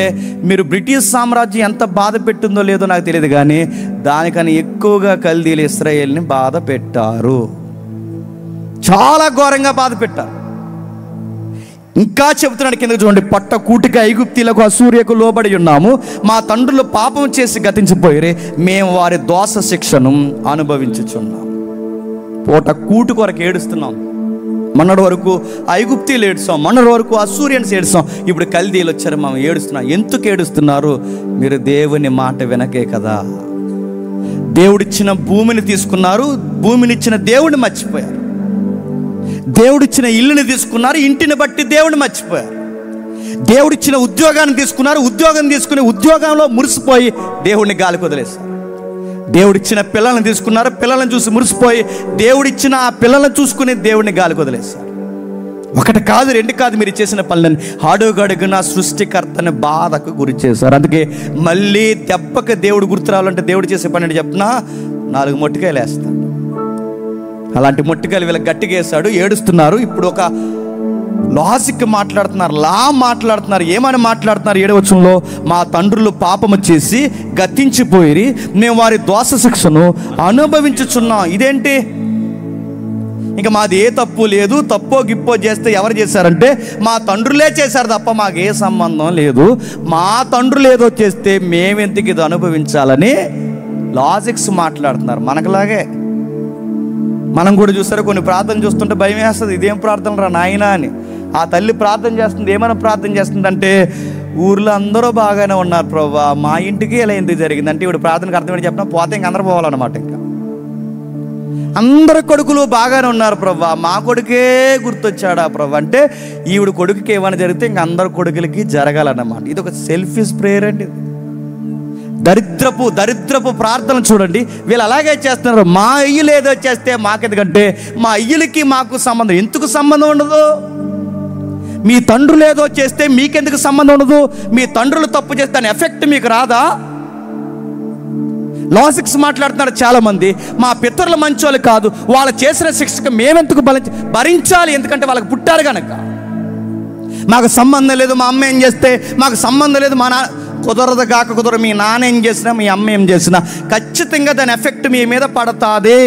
మీరు బ్రిటిష్ సామ్రాజ్యం ఎంత బాధ పెట్టిందో లేదో నాకు తెలియదు, కానీ దానికన్నా ఎక్కువగా కల్దీలు ఇశ్రాయేల్ని బాధ పెట్టారు. చాలా ఘోరంగా బాధ పెట్టారు. ఇంకా చెబుతున్నాడు కింద చూడండి, పట్ట కూటికి ఐగుప్తీలకు అసూర్యకు లోబడి ఉన్నాము, మా తండ్రులు పాపం చేసి గతించిపోయిరే, మేము వారి దోష శిక్షను అనుభవించుచున్నాం. పూట కూటు కొరకు ఏడుస్తున్నాం. మొన్నటి వరకు ఐగుప్తీలు ఏడుస్తాం, మొన్నటి వరకు అసూరియన్స్ ఏడుస్తాం, ఇప్పుడు కల్దీలు వచ్చారు, మనం ఏడుస్తున్నాం. ఎందుకు ఏడుస్తున్నారు? మీరు దేవుని మాట వినకే కదా. దేవుడిచ్చిన భూమిని తీసుకున్నారు, భూమినిచ్చిన దేవుడిని మర్చిపోయారు. దేవుడిచ్చిన ఇల్లుని తీసుకున్నారు, ఇంటిని బట్టి దేవుడిని మర్చిపోయారు. దేవుడిచ్చిన ఉద్యోగాన్ని తీసుకున్నారు, ఉద్యోగం తీసుకుని ఉద్యోగంలో మురిసిపోయి దేవుడిని గాలికి వదిలేశారు. దేవుడిచ్చిన పిల్లల్ని తీసుకున్నారు, పిల్లలను చూసి మురిసిపోయి దేవుడిచ్చిన ఆ పిల్లలను చూసుకుని దేవుడిని గాలికి వదిలేశారు. ఒకటి కాదు, రెండు కాదు, మీరు చేసిన పనులని అడుగడుగున సృష్టికర్తని బాధకు గురి చేశారు. అందుకే మళ్ళీ దెబ్బకి దేవుడు గుర్తు రావాలంటే దేవుడు చేసే పని అంటే చెప్పినా 4 మొట్టికాయలు వేస్తాడు. అలాంటి మొట్టికాయలు వీళ్ళకి గట్టిగా వేస్తాడు. ఏడుస్తున్నారు. ఇప్పుడు ఒక లాజిక్ మాట్లాడుతున్నారు, మాట్లాడుతున్నారు. ఏమని మాట్లాడుతున్నారు? 7వ వచనంలో, మా తండ్రులు పాపము చేసి గతించిపోయి మేము వారి దోష శిక్షను అనుభవించుచున్నాం. ఇదేంటి? ఇంకా మాది ఏ తప్పు లేదు, తప్పో గిప్పో చేస్తే ఎవరు చేశారంటే మా తండ్రులే చేశారు తప్ప మాకు ఏ సంబంధం లేదు. మా తండ్రులు ఏదో చేస్తే మేమెందుకు ఇది అనుభవించాలని లాజిక్స్ మాట్లాడుతున్నారు. మనకులాగే మనం కూడా చూస్తారా, కొన్ని ప్రార్థన చూస్తుంటే భయం వేస్తుంది. ఇదేం ప్రార్థన రా నాయనా అని. ఆ తల్లి ప్రార్థన చేస్తుంది. ఏమైనా ప్రార్థన చేస్తుందంటే, ఊర్లో అందరూ బాగానే ఉన్నారు ప్రభువా, మా ఇంటికి ఇలా ఎందుకు జరిగిందంటే ఈవిడ ప్రార్థనకు అర్థమని చెప్పినా పోతే ఇంక అందరూ పోవాలన్నమాట. ఇంకా అందరు కొడుకులు బాగానే ఉన్నారు ప్రభువా, మా కొడుకే గుర్తొచ్చాడా ప్రభు అంటే ఈవిడ కొడుకుకి ఏమైనా జరిగితే ఇంక అందరు కొడుకులకి జరగాలన్నమాట. ఇది ఒక సెల్ఫిష్ ప్రేయర్ అండి. దరిద్రపు ప్రార్థన చూడండి. వీళ్ళు అలాగే చేస్తున్నారు. మా అయ్యలు ఏదో చేస్తే మాకెందుకంటే మా అయ్యలకి మాకు సంబంధం. ఎందుకు సంబంధం ఉండదు? మీ తండ్రులు ఏదో చేస్తే మీకెందుకు సంబంధం ఉండదు? మీ తండ్రులు తప్పు చేస్తే దాని ఎఫెక్ట్ మీకు రాదా? లాజిక్స్ మాట్లాడుతున్నారు చాలామంది. మా పితరులు మంచోళ్ళు కాదు, వాళ్ళు చేసిన శిక్షకు మేమెందుకు భరించాలి? ఎందుకంటే వాళ్ళకి పుట్టారు కనుక. మాకు సంబంధం లేదు, మా అమ్మ ఏం చేస్తే మాకు సంబంధం లేదు, మా నాన్న కుదరదు కాక కుదరదు. మీ నాన్న ఏం చేసినా, మీ అమ్మ ఏం చేసినా ఖచ్చితంగా దాని ఎఫెక్ట్ మీ మీద పడుతుంది.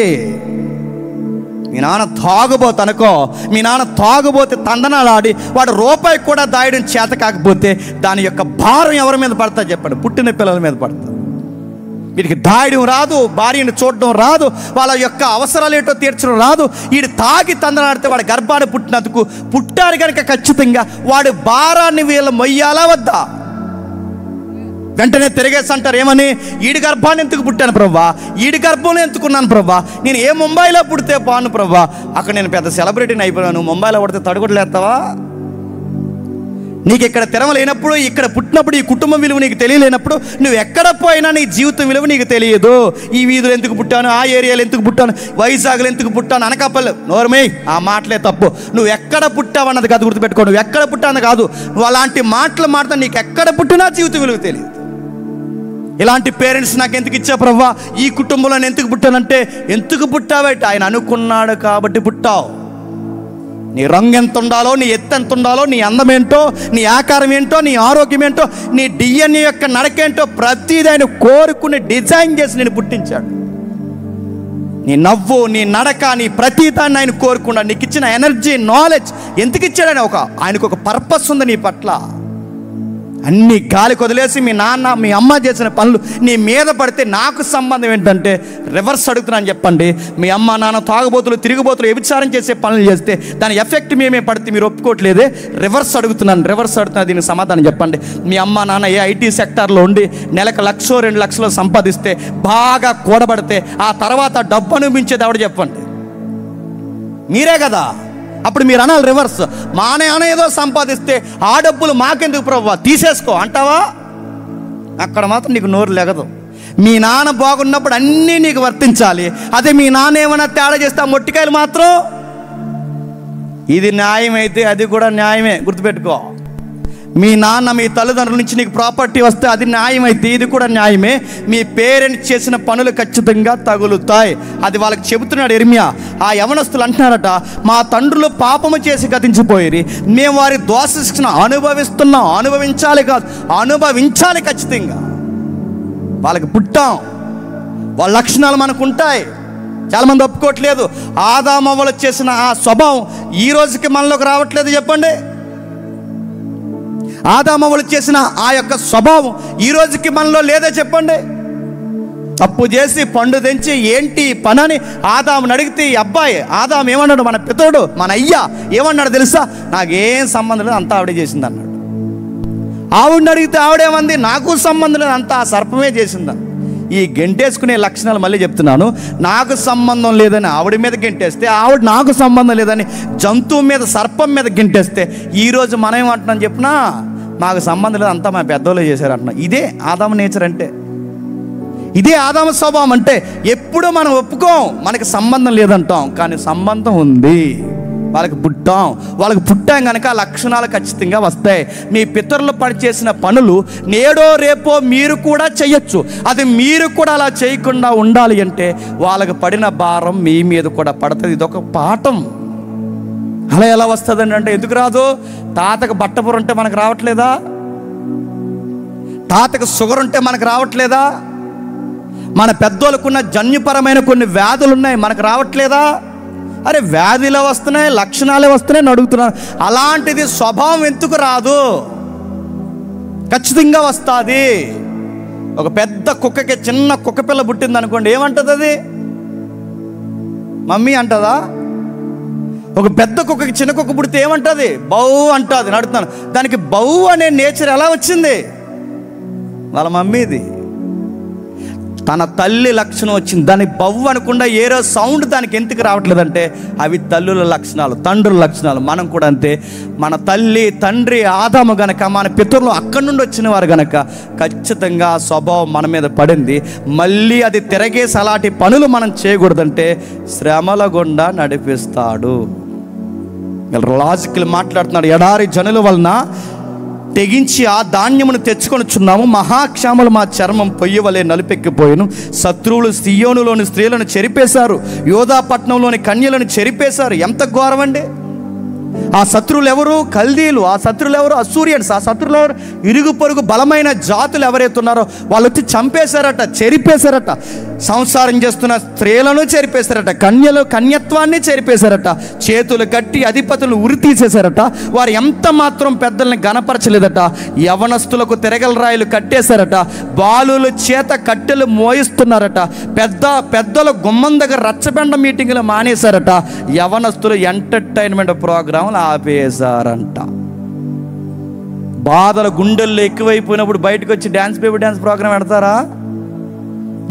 మీ నాన్న తాగుబోతు అనుకో, మీ నాన్న తాగుబోతే తందనాలు ఆడి వాడు రూపాయి కూడా దాయడం చేత కాకపోతే దాని యొక్క భారం ఎవరి మీద పడుతుంది చెప్పండి? పుట్టిన పిల్లల మీద పడుతుంది. వీడికి దాయడం రాదు, భార్యను చూడడం రాదు, వాళ్ళ యొక్క అవసరాలు ఏంటో తీర్చడం రాదు. వీడు తాగి తందనాడితే వాడి గర్భాన్ని పుట్టినందుకు పుట్టారు కనుక ఖచ్చితంగా వాడి భారాన్ని వీళ్ళు మొయ్యాలా వద్దా? వెంటనే తిరిగేసి అంటారు ఏమని? ఈడి గర్భాన్ని ఎందుకు పుట్టాను ప్రభా, ఈడి గర్భంలో ఎందుకున్నాను ప్రభా, నేను ఏ ముంబైలో పుడితే బాను ప్రభా, అక్కడ నేను పెద్ద సెలబ్రిటీని అయిపోయాను, ముంబైలో పుడితే తడుగుడలేస్తావా? నీకు ఇక్కడ తిరమలేనప్పుడు, ఇక్కడ పుట్టినప్పుడు ఈ కుటుంబం విలువ నీకు తెలియలేనప్పుడు నువ్వు ఎక్కడ పోయినా నీ జీవితం విలువ నీకు తెలియదు. ఈ వీధులు ఎందుకు పుట్టాను, ఆ ఏరియాలో ఎందుకు పుట్టాను, వైజాగ్లో ఎందుకు పుట్టాను, అనకాపల్లి, నోర్మే ఆ మాటలే తప్పు. నువ్వు ఎక్కడ పుట్టావు అన్నది కాదు గుర్తుపెట్టుకో. నువ్వు ఎక్కడ పుట్టాను కాదు, నువ్వు అలాంటి మాటలు మాట్లాడు. నీకు ఎక్కడ పుట్టినా జీవితం విలువ తెలియదు. ఇలాంటి పేరెంట్స్ నాకు ఎందుకు ఇచ్చా ప్రభా, ఈ కుటుంబంలో నేను ఎందుకు పుట్టానంటే, ఎందుకు పుట్టావేట? ఆయన అనుకున్నాడు కాబట్టి పుట్టావు. నీ రంగు ఎంత ఉండాలో, నీ ఎత్తు ఎంత ఉండాలో, నీ అందం ఏంటో, నీ ఆకారం ఏంటో, నీ ఆరోగ్యం ఏంటో, నీ డిఎన్ఏ యొక్క నడకేంటో ప్రతిదీ ఆయన కోరుకుని డిజైన్ చేసి నేను పుట్టించాడు. నీ నవ్వు, నీ నడక, నీ ప్రతిదాన్ని ఆయన కోరుకున్నాడు. నీకు ఇచ్చిన ఎనర్జీ, నాలెడ్జ్ ఎందుకు ఇచ్చాడని ఆయనకు ఒక పర్పస్ ఉంది నీ పట్ల. అన్ని గాలికి వదిలేసి మీ నాన్న మీ అమ్మ చేసిన పనులు నీ మీద పడితే నాకు సంబంధం ఏంటంటే, రివర్స్ అడుగుతున్నాను చెప్పండి. మీ అమ్మ నాన్న తాగుబోతులు, తిరుగుబోతులు, వ్యభిచారం చేసే పనులు చేస్తే దాని ఎఫెక్ట్ మేమే పడితే మీరు ఒప్పుకోవట్లేదే. రివర్స్ అడుగుతున్నా. దీనికి సమాధానం చెప్పండి. మీ అమ్మ నాన్న ఏ ఐటీ సెక్టార్లో ఉండి నెలకు 1,00,000 2 లక్షలు సంపాదిస్తే, బాగా కూడబడితే, ఆ తర్వాత డబ్బు అనుభవించేది ఎవడు చెప్పండి? మీరే కదా. అప్పుడు మీరు అనాలి రివర్స్. మా నాన్న ఏదో సంపాదిస్తే ఆ డబ్బులు మాకెందుకు ప్రభువా, తీసేసుకో అంటావా? అక్కడ మాత్రం నీకు నోరు లెగదు. మీ నాన్న బాగున్నప్పుడు అన్నీ నీకు వర్తించాలి. అదే మీ నాన్న ఏమైనా తేడా చేస్తే ఆ మొట్టికాయలు మాత్రం, ఇది న్యాయం అయితే అది కూడా న్యాయమే, గుర్తుపెట్టుకో. మీ నాన్న మీ తల్లిదండ్రుల నుంచి నీకు ప్రాపర్టీ వస్తే అది న్యాయం అయితే ఇది కూడా న్యాయమే. మీ పేరెంట్స్ చేసిన పనులు ఖచ్చితంగా తగులుతాయి. అది వాళ్ళకి చెబుతున్నాడు ఇర్మియా. ఆ యవనస్తులు అంటున్నారట, మా తండ్రులు పాపము చేసి గతించిపోయి మేము వారి దోష శిక్షణ అనుభవిస్తున్నాం. అనుభవించాలి కాదు, అనుభవించాలి ఖచ్చితంగా. వాళ్ళకి పుట్టాం, వాళ్ళ లక్షణాలు మనకు ఉంటాయి. చాలామంది ఒప్పుకోవట్లేదు. ఆదామవ్వలు చేసిన ఆ స్వభావం ఈ రోజుకి మనలోకి రావట్లేదు చెప్పండి. ఆదామవ్వలు చేసిన ఆ యొక్క స్వభావం ఈ రోజుకి మనలో లేదే చెప్పండి. తప్పు చేసి పండు తెంచి ఏంటి పనని ఆదాముని అడిగితే, ఈ అబ్బాయి ఆదాము ఏమన్నాడు? మన పితరుడు, మన అయ్యా ఏమన్నాడు తెలుసా? నాకేం సంబంధం లేదు, అంతా ఆవిడే చేసింది అన్నాడు. ఆవిడని అడిగితే ఆవిడేమంది? నాకు సంబంధం లేదు, అంతా ఆ సర్పమే చేసిందని. ఈ గెంటేసుకునే లక్షణాలు మళ్ళీ చెప్తున్నాను. నాకు సంబంధం లేదని ఆవిడ మీద గెంటేస్తే, ఆవిడ నాకు సంబంధం లేదని జంతువు మీద, సర్పం మీద గెంటేస్తే, ఈరోజు మనం ఏమంటున్నాం చెప్పినా, మాకు సంబంధం లేదు, అంతా మా పెద్దోళ్ళు చేశారు అంటున్నా. ఇదే ఆదాము నేచర్ అంటే, ఇదే ఆదాము స్వభావం అంటే. ఎప్పుడూ మనం ఒప్పుకోం, మనకి సంబంధం లేదంటాం, కానీ సంబంధం ఉంది. వాళ్ళకి పుట్టాం కనుక ఆ లక్షణాలు ఖచ్చితంగా వస్తాయి. మీ పితరులు పనిచేసిన పనులు నేడో రేపో మీరు కూడా చేయొచ్చు. అది మీరు కూడా అలా చేయకుండా ఉండాలి అంటే వాళ్ళకి పడిన భారం మీ మీద కూడా పడుతుంది. ఇదొక పాఠం. అలా ఎలా వస్తుందండి అంటే, ఎందుకు రాదు? తాతకు బట్టపుర ఉంటే మనకు రావట్లేదా? తాతకు షుగర్ ఉంటే మనకు రావట్లేదా? మన పెద్దోళ్ళకున్న జన్యుపరమైన కొన్ని వ్యాధులు ఉన్నాయి, మనకు రావట్లేదా? అరే వ్యాధిలో వస్తున్నాయి, లక్షణాలే వస్తున్నాయి అడుగుతున్నాను. అలాంటిది స్వభావం ఎందుకు రాదు? ఖచ్చితంగా వస్తుంది. ఒక పెద్ద కుక్కకి చిన్న కుక్క పిల్ల పుట్టింది అనుకోండి, ఏమంటుంది అది? మమ్మీ అంటదా? ఒక పెద్ద కుక్కకి చిన్న కుక్క పుడితే ఏమంటుంది? బౌ అంటుంది. అడుగుతున్నాను, దానికి బౌ అనే నేచర్ ఎలా వచ్చింది? వాళ్ళ మమ్మీది. తన తల్లి లక్షణం వచ్చింది, దానికి బవ్వు అనకుండా ఏరో సౌండ్ దానికి ఎందుకు రావట్లేదంటే అవి తల్లుల లక్షణాలు, తండ్రుల లక్షణాలు. మనం కూడా అంతే. మన తల్లి తండ్రి ఆదాము గనక, మన పితరులు అక్కడి నుండి వచ్చిన వారు గనక ఖచ్చితంగా స్వభావం మన మీద పడింది. మళ్ళీ అది తిరగేసి అలాంటి పనులు మనం చేయకూడదంటే శ్రమల గుండా నడిపిస్తాడు. లాజికల్ మాట్లాడుతున్నాడు. ఎడారి జనుల వలన తెగించి ఆ ధాన్యమును తెచ్చుకొనిచున్నాము, మహాక్షామలు మా చర్మం పొయ్యి వలె నలుపెక్కిపోయాను. శత్రువులు సియోనులోని స్త్రీలను చెరిపేశారు, యోధా పట్టణంలోని కన్యలను చెరిపేశారు. ఎంత ఘోరం అండి! ఆ శత్రువులు ఎవరు? కల్దీలు. ఆ శత్రువులు ఎవరు? అసూరియన్స్. ఆ శత్రువులు ఎవరు? ఇరుగు పొరుగు బలమైన జాతులు ఎవరైతే ఉన్నారో వాళ్ళు వచ్చి చంపేశారట, చెరిపేశారట. సంసారం చేస్తున్న స్త్రీలను చెరిపేశారట, కన్యత్వాన్ని చెరిపేశారట, చేతులు కట్టి అధిపతులు ఉరి తీసేశారట. వారు ఎంత మాత్రం పెద్దల్ని గణపరచలేదట. యవనస్తులకు తిరగలరాయిలు కట్టేశారట, బాలుల చేత కట్టెలు మోయిస్తున్నారట, పెద్దల గుమ్మం దగ్గర రచ్చబండ మీటింగ్లు మానేశారట, యవనస్తులు ఎంటర్టైన్మెంట్ ప్రోగ్రాంలు ఆపేశారంట. బాధల గుండెల్లో ఎక్కువైపోయినప్పుడు బయటకు వచ్చి డ్యాన్స్ ప్రోగ్రాం పెడతారా?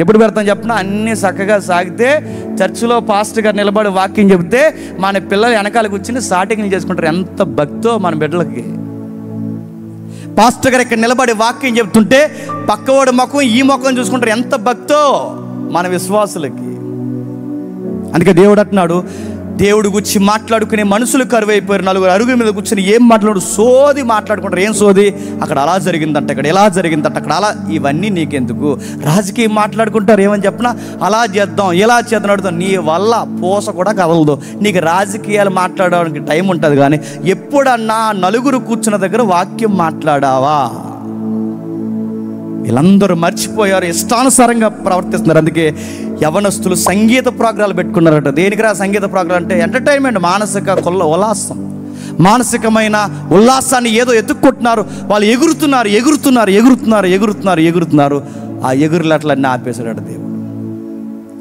ఎప్పుడు పెడతాం చెప్పినా, అన్నీ చక్కగా సాగితే చర్చిలో పాస్టర్ గారు నిలబడి వాక్యం చెబితే మన పిల్లలు వెనకాల కూర్చుని స్టార్టింగ్లు చేసుకుంటారు. ఎంత భక్తో మన బిడ్డలకి. పాస్టర్ గారు ఇక్కడ నిలబడి వాక్యం చెబుతుంటే పక్కవాడి ముఖం ఈ ముఖం చూసుకుంటారు. ఎంత భక్తో మన విశ్వాసులకి. అందుకే దేవుడు అంటున్నాడు, దేవుడు గురించి మాట్లాడుకునే మనుషులు కరువైపోయారు. నలుగురు అరుగు మీద కూర్చొని ఏం సోది మాట్లాడుకుంటారు. ఏం సోది? అక్కడ అలా జరిగిందంట, ఇక్కడ ఎలా జరిగిందంట, అక్కడ అలా. ఇవన్నీ నీకెందుకు? రాజకీయం మాట్లాడుకుంటారు. ఏమని చెప్పినా అలా చేద్దాం, ఇలా చేద్దాం అడుగుతాం. నీ వల్ల పూస కూడా కదలదు. నీకు రాజకీయాలు మాట్లాడడానికి టైం ఉంటుంది, కానీ ఎప్పుడన్నా నలుగురు కూర్చున్న దగ్గర వాక్యం మాట్లాడావా? వీళ్ళందరూ మర్చిపోయారు, ఇష్టానుసారంగా ప్రవర్తిస్తున్నారు. అందుకే యవనస్తులు సంగీత ప్రోగ్రాలు పెట్టుకున్నారట. దేనికిరా సంగీత ప్రోగ్రాం అంటే? ఎంటర్టైన్మెంట్, మానసిక ఉల్లాసం, మానసికమైన ఉల్లాసాన్ని ఏదో ఎత్తుక్కుంటున్నారు. వాళ్ళు ఎగురుతున్నారు. ఆ ఎగురులట్లన్నీ ఆపేశాడట దేవుడు.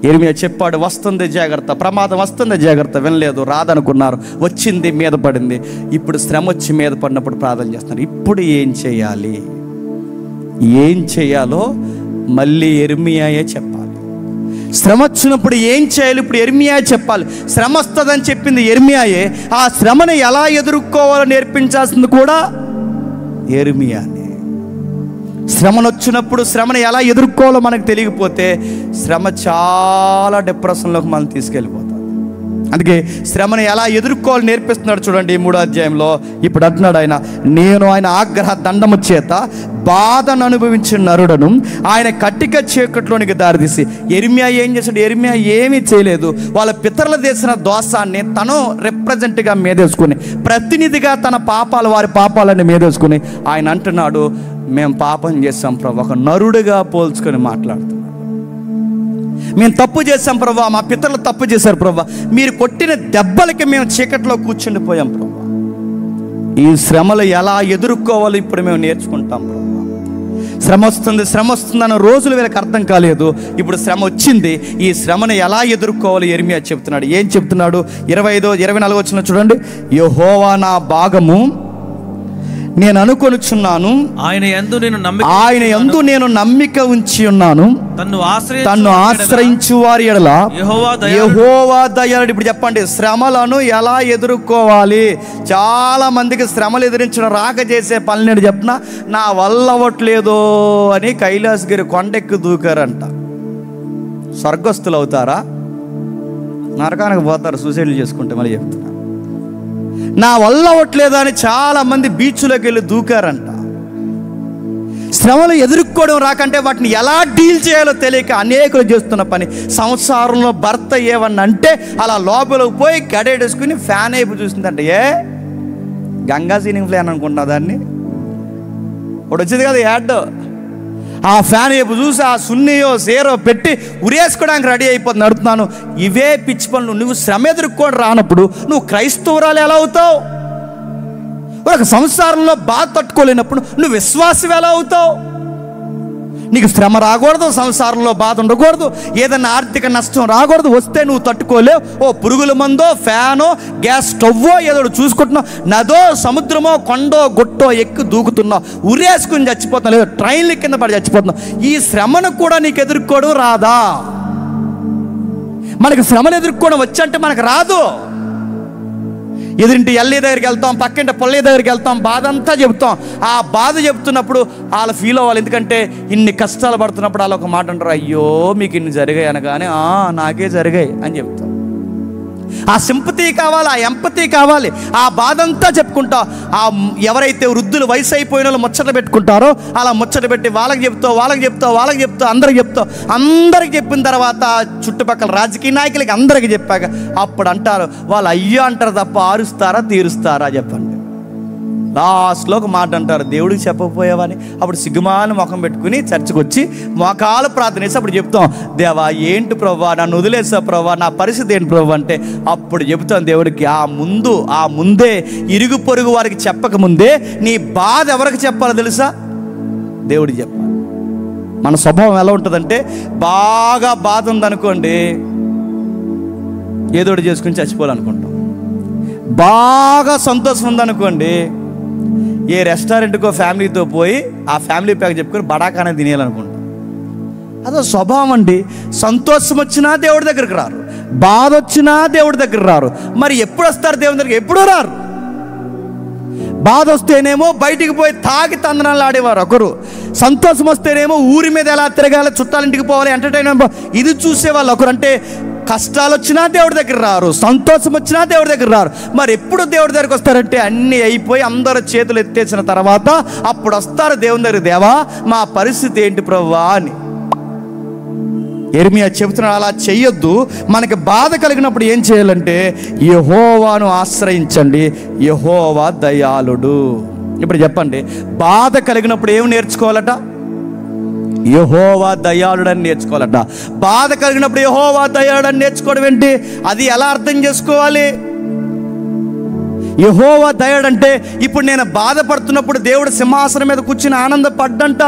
యిర్మీయా చెప్పాడు, వస్తుంది జాగ్రత్త, ప్రమాదం వస్తుంది జాగ్రత్త. వినలేదు, రాదనుకున్నారు, వచ్చింది, మీద పడింది. ఇప్పుడు శ్రమ వచ్చి మీద పడినప్పుడు ప్రార్థన చేస్తున్నారు. ఇప్పుడు ఏం చేయాలో మళ్ళీ యిర్మీయాయే చెప్పాలి. శ్రమ వచ్చినప్పుడు ఏం చేయాలి ఇప్పుడు యిర్మీయా చెప్పాలి. శ్రమ వస్తుందని చెప్పింది యిర్మీయాయే. ఆ శ్రమను ఎలా ఎదుర్కోవాలో నేర్పించాల్సింది కూడా యిర్మీయానే. శ్రమను వచ్చినప్పుడు శ్రమను ఎలా ఎదుర్కోవాలో మనకు తెలియకపోతే శ్రమ చాలా డిప్రెషన్లోకి మనం తీసుకెళ్ళిపోతాం. అందుకే శ్రమను ఎలా ఎదుర్కోవాలని నేర్పిస్తున్నాడు చూడండి 3వ అధ్యాయంలో. ఇప్పుడు అంటున్నాడు ఆయన, నేను ఆయన ఆగ్రహ దండము చేత బాధను అనుభవించిన నరుడను, ఆయన కట్టిక చీకట్లోనికి దారితీసి. యిర్మీయా ఏం చేశాడు? యిర్మీయా ఏమీ చేయలేదు. వాళ్ళ పితరుల చేసిన దోషాన్ని తను రిప్రజెంట్గా మీదేసుకుని, ప్రతినిధిగా తన వారి పాపాలని మీదేసుకుని ఆయన అంటున్నాడు, మేము పాపం చేస్తాం ప్రభు. ఒక నరుడిగా పోల్చుకొని మాట్లాడుతున్నాడు. మేము తప్పు చేశాం ప్రభా, మా పితరులు తప్పు చేశారు ప్రభా, మీరు కొట్టిన దెబ్బలకి మేము చీకట్లో కూర్చుండిపోయాం ప్రభా. ఈ శ్రమలు ఎలా ఎదుర్కోవాలో ఇప్పుడు మేము నేర్చుకుంటాం ప్రభా. శ్రమ వస్తుందన్న రోజులు వీళ్ళకి అర్థం కాలేదు. ఇప్పుడు శ్రమ వచ్చింది. ఈ శ్రమను ఎలా ఎదుర్కోవాలో యిర్మీయా చెప్తున్నాడు. ఏం చెప్తున్నాడు? 25-24 చూడండి. యెహోవా నా భాగము, నేను అనుకొనుచున్నాను, ఆయన యందు నేను నమ్మిక ఉంచి ఉన్నాను. తన్ను ఆశ్రయించు వారి ఎడల యెహోవా దయాళుడు. ఇప్పుడు చెప్పండి, శ్రమలను ఎలా ఎదుర్కోవాలి? చాలా మందికి శ్రమలు ఎదిరించడం రాక చేసే పని నేను చెప్పిన, నా వల్ల అవ్వట్లేదో అని కైలాసగిరి కొండెక్కి దూకారంట. స్వర్గస్థులు అవుతారా? నరకానికి పోతారు సూసైడ్లు చేసుకుంటే. మళ్ళీ చెప్తున్నా, నా వల్ల అవ్వట్లేదు అని చాలా మంది బీచ్లోకి వెళ్ళి దూకారంట. శ్రమలు ఎదుర్కోవడం రాకంటే వాటిని ఎలా డీల్ చేయాలో తెలియక అనేకులు చేస్తున్న పని. సంసారంలో భర్త ఏమన్నా అంటే అలా లోపలికి పోయి గడేడేసుకుని ఫ్యాన్ అయిపోయి చూసిందంటే, ఏ గంగా సీలింగ్ ఫ్యాన్ అనుకుంటున్నా దాన్ని. ఒకటి వచ్చింది కదా యాడ్, ఆ ఫ్యాన్ వైపు చూసి ఆ సున్నీయో సేరో పెట్టి ఉరేసుకోవడానికి రెడీ అయిపోతుంది. నడుపుతున్నాను. ఇవే పిచ్చి పనులు. నువ్వు శ్రమ ఎదుర్కోవడం రానప్పుడు నువ్వు క్రైస్తవురాలు ఎలా అవుతావు? ఒక సంసారంలో బాధ తట్టుకోలేనప్పుడు నువ్వు విశ్వాసం ఎలా అవుతావు? నీకు శ్రమ రాకూడదు, సంసారంలో బాధ ఉండకూడదు, ఏదైనా ఆర్థిక నష్టం రాకూడదు. వస్తే నువ్వు తట్టుకోలేవు. ఓ పురుగుల మందో, ఫ్యానో, గ్యాస్ స్టవ్వో ఏదో చూసుకుంటున్నావు. నదో, సముద్రమో, కొండో, గుట్టో ఎక్కి దూకుతున్నావు, ఉరేసుకుని చచ్చిపోతున్నావు, లేదా ట్రైన్ల కింద పడి చచ్చిపోతున్నావు. ఈ శ్రమను కూడా నీకు ఎదుర్కోవడం రాదా? మనకి శ్రమను ఎదుర్కోవడం వచ్చంటే మనకు రాదు. ఎదురింటి ఎల్లి దగ్గరికి వెళ్తాం, పక్కింటి పొల్లి దగ్గరికి వెళ్తాం, బాధ అంతా చెప్తాం. ఆ బాధ చెప్తున్నప్పుడు వాళ్ళు ఫీల్ అవ్వాలి. ఎందుకంటే ఇన్ని కష్టాలు పడుతున్నప్పుడు వాళ్ళు ఒక మాట అంటారు, అయ్యో మీకు ఇన్ని జరిగాయి అనగానే నాకే జరిగాయి అని చెప్తాం. ఆ సింపతి కావాలి, ఆ ఎంపతి కావాలి. ఆ బాధ అంతా చెప్పుకుంటా. ఆ ఎవరైతే వృద్ధులు వయసు అయిపోయిన వాళ్ళు ముచ్చట పెట్టుకుంటారో అలా ముచ్చట పెట్టి వాళ్ళకి చెప్తావు, అందరికి చెప్పిన తర్వాత చుట్టుపక్కల రాజకీయ నాయకులకి అందరికి చెప్పాక అప్పుడు అంటారు, వాళ్ళు అయ్యో అంటారు తప్ప ఆరుస్తారా తీరుస్తారా? చెప్పండి. లాస్ట్లో ఒక మాట అంటారు, దేవుడికి చెప్పకపోయావని. అప్పుడు సిగ్గుమాని ముఖం పెట్టుకుని చర్చకు వచ్చి మోకాలు ప్రార్థన చేసి అప్పుడు చెప్తాం, దేవా ఏంటి ప్రభువా, నన్ను వదిలేసా ప్రభువా, నా పరిస్థితి ఏంటి ప్రభు అంటే అప్పుడు చెబుతాం దేవుడికి. ఆ ముందే ఇరుగు పొరుగు వారికి చెప్పకముందే నీ బాధ ఎవరికి చెప్పాలో తెలుసా? దేవుడికి చెప్పాలి. మన స్వభావం ఎలా ఉంటుందంటే, బాగా బాధ ఉందనుకోండి ఏదోటి చేసుకుని చచ్చిపోవాలనుకుంటాం. బాగా సంతోషం ఉందనుకోండి ఏ రెస్టారెంట్కో ఫ్యామిలీతో పోయి ఆ ఫ్యామిలీ ప్యాక్ చెప్పుకొని బడాకానే తినేయాలనుకుంటాం. అదో స్వభావం అండి. సంతోషం వచ్చినా దేవుడి దగ్గరికి రారు, బాధ వచ్చినా దేవుడి దగ్గర రారు. మరి ఎప్పుడు వస్తారు దేవుడి దగ్గరికి? ఎప్పుడూ రారు. బాధ వస్తేనేమో బయటికి పోయి తాగి తందనాలు ఆడేవారు ఒకరు, సంతోషం వస్తేనేమో ఊరి మీద ఎలా తిరగాలి, చుట్టాలింటికి పోవాలి, ఎంటర్టైన్మెంట్ ఇది చూసేవాళ్ళు ఒకరు. అంటే కష్టాలు వచ్చినా దేవుడి దగ్గర రారు, సంతోషం వచ్చినా దేవుడి దగ్గర రారు. మరి ఎప్పుడు దేవుడి దగ్గరికి వస్తారంటే అన్నీ అయిపోయి అందరూ చేతులు ఎత్తేసిన తర్వాత అప్పుడు వస్తారు దేవుని దగ్గర. దేవా మా పరిస్థితి ఏంటి ప్రభువా అని. యెరెమీయా చెబుతున్నాడు, అలా చెయ్యొద్దు. మనకి బాధ కలిగినప్పుడు ఏం చేయాలంటే యెహోవాను ఆశ్రయించండి, యెహోవా దయాళుడు. ఇప్పుడు చెప్పండి, బాధ కలిగినప్పుడు ఏం నేర్చుకోవాలట? యెహోవా దయాళుడని నేర్చుకోవాలట. బాధ కలిగినప్పుడు యెహోవా దయాళుడని నేర్చుకోవడం ఏంటి? అది ఎలా అర్థం చేసుకోవాలి? యెహోవా దయాళుడంటే ఇప్పుడు నేను బాధపడుతున్నప్పుడు దేవుడు సింహాసనం మీద కూర్చుని ఆనందపడ్డంట.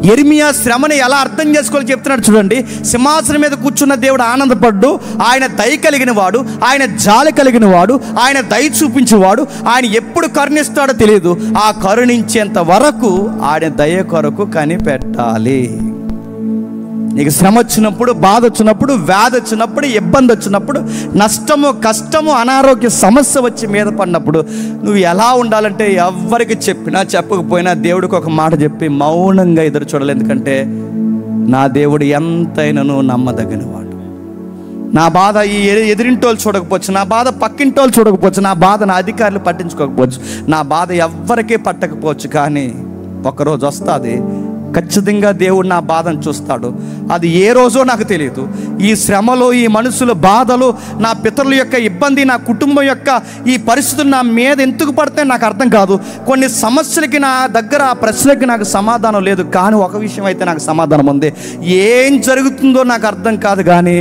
యెరెమీయా శ్రమని ఎలా అర్థం చేసుకోవాలి చెప్తున్నాడు చూడండి. సింహాసనం మీద కూర్చున్న దేవుడు ఆనందపడ్డు, ఆయన దయ కలిగిన వాడు, ఆయన జాలి కలిగిన వాడు, ఆయన దయ చూపించేవాడు. ఆయన ఎప్పుడు కరుణిస్తాడో తెలియదు, ఆ కరుణించేంత వరకు ఆయన దయ కొరకు కనిపెట్టాలి. నీకు శ్రమ వచ్చినప్పుడు, బాధ వచ్చినప్పుడు, వ్యాధి వచ్చినప్పుడు, ఇబ్బంది వచ్చినప్పుడు, నష్టము, కష్టము, అనారోగ్య సమస్య వచ్చి మీద పడినప్పుడు నువ్వు ఎలా ఉండాలంటే ఎవరికి చెప్పినా చెప్పకపోయినా దేవుడికి ఒక మాట చెప్పి మౌనంగా ఎదురు చూడాలి. ఎందుకంటే నా దేవుడు ఎంతైనాను నమ్మదగినవాడు. నా బాధ ఈ ఎదిరింటోళ్ళు చూడకపోవచ్చు, నా బాధ పక్కింటోళ్ళు చూడకపోవచ్చు, నా బాధ నా అధికారులు పట్టించుకోకపోవచ్చు, నా బాధ ఎవ్వరికీ పట్టకపోవచ్చు, కానీ ఒకరోజు వస్తుంది ఖచ్చితంగా దేవుడు నా బాధను చూస్తాడు. అది ఏ రోజో నాకు తెలియదు. ఈ శ్రమలు, ఈ మనుషుల బాధలు, నా పితరుల యొక్క ఇబ్బంది, నా కుటుంబం యొక్క ఈ పరిస్థితులు నా మీద ఎందుకు పడతాయి నాకు అర్థం కాదు. కొన్ని సమస్యలకి నా దగ్గర ఆ ప్రశ్నలకి నాకు సమాధానం లేదు, కానీ ఒక విషయం అయితే నాకు సమాధానం ఉంది. ఏం జరుగుతుందో నాకు అర్థం కాదు, కానీ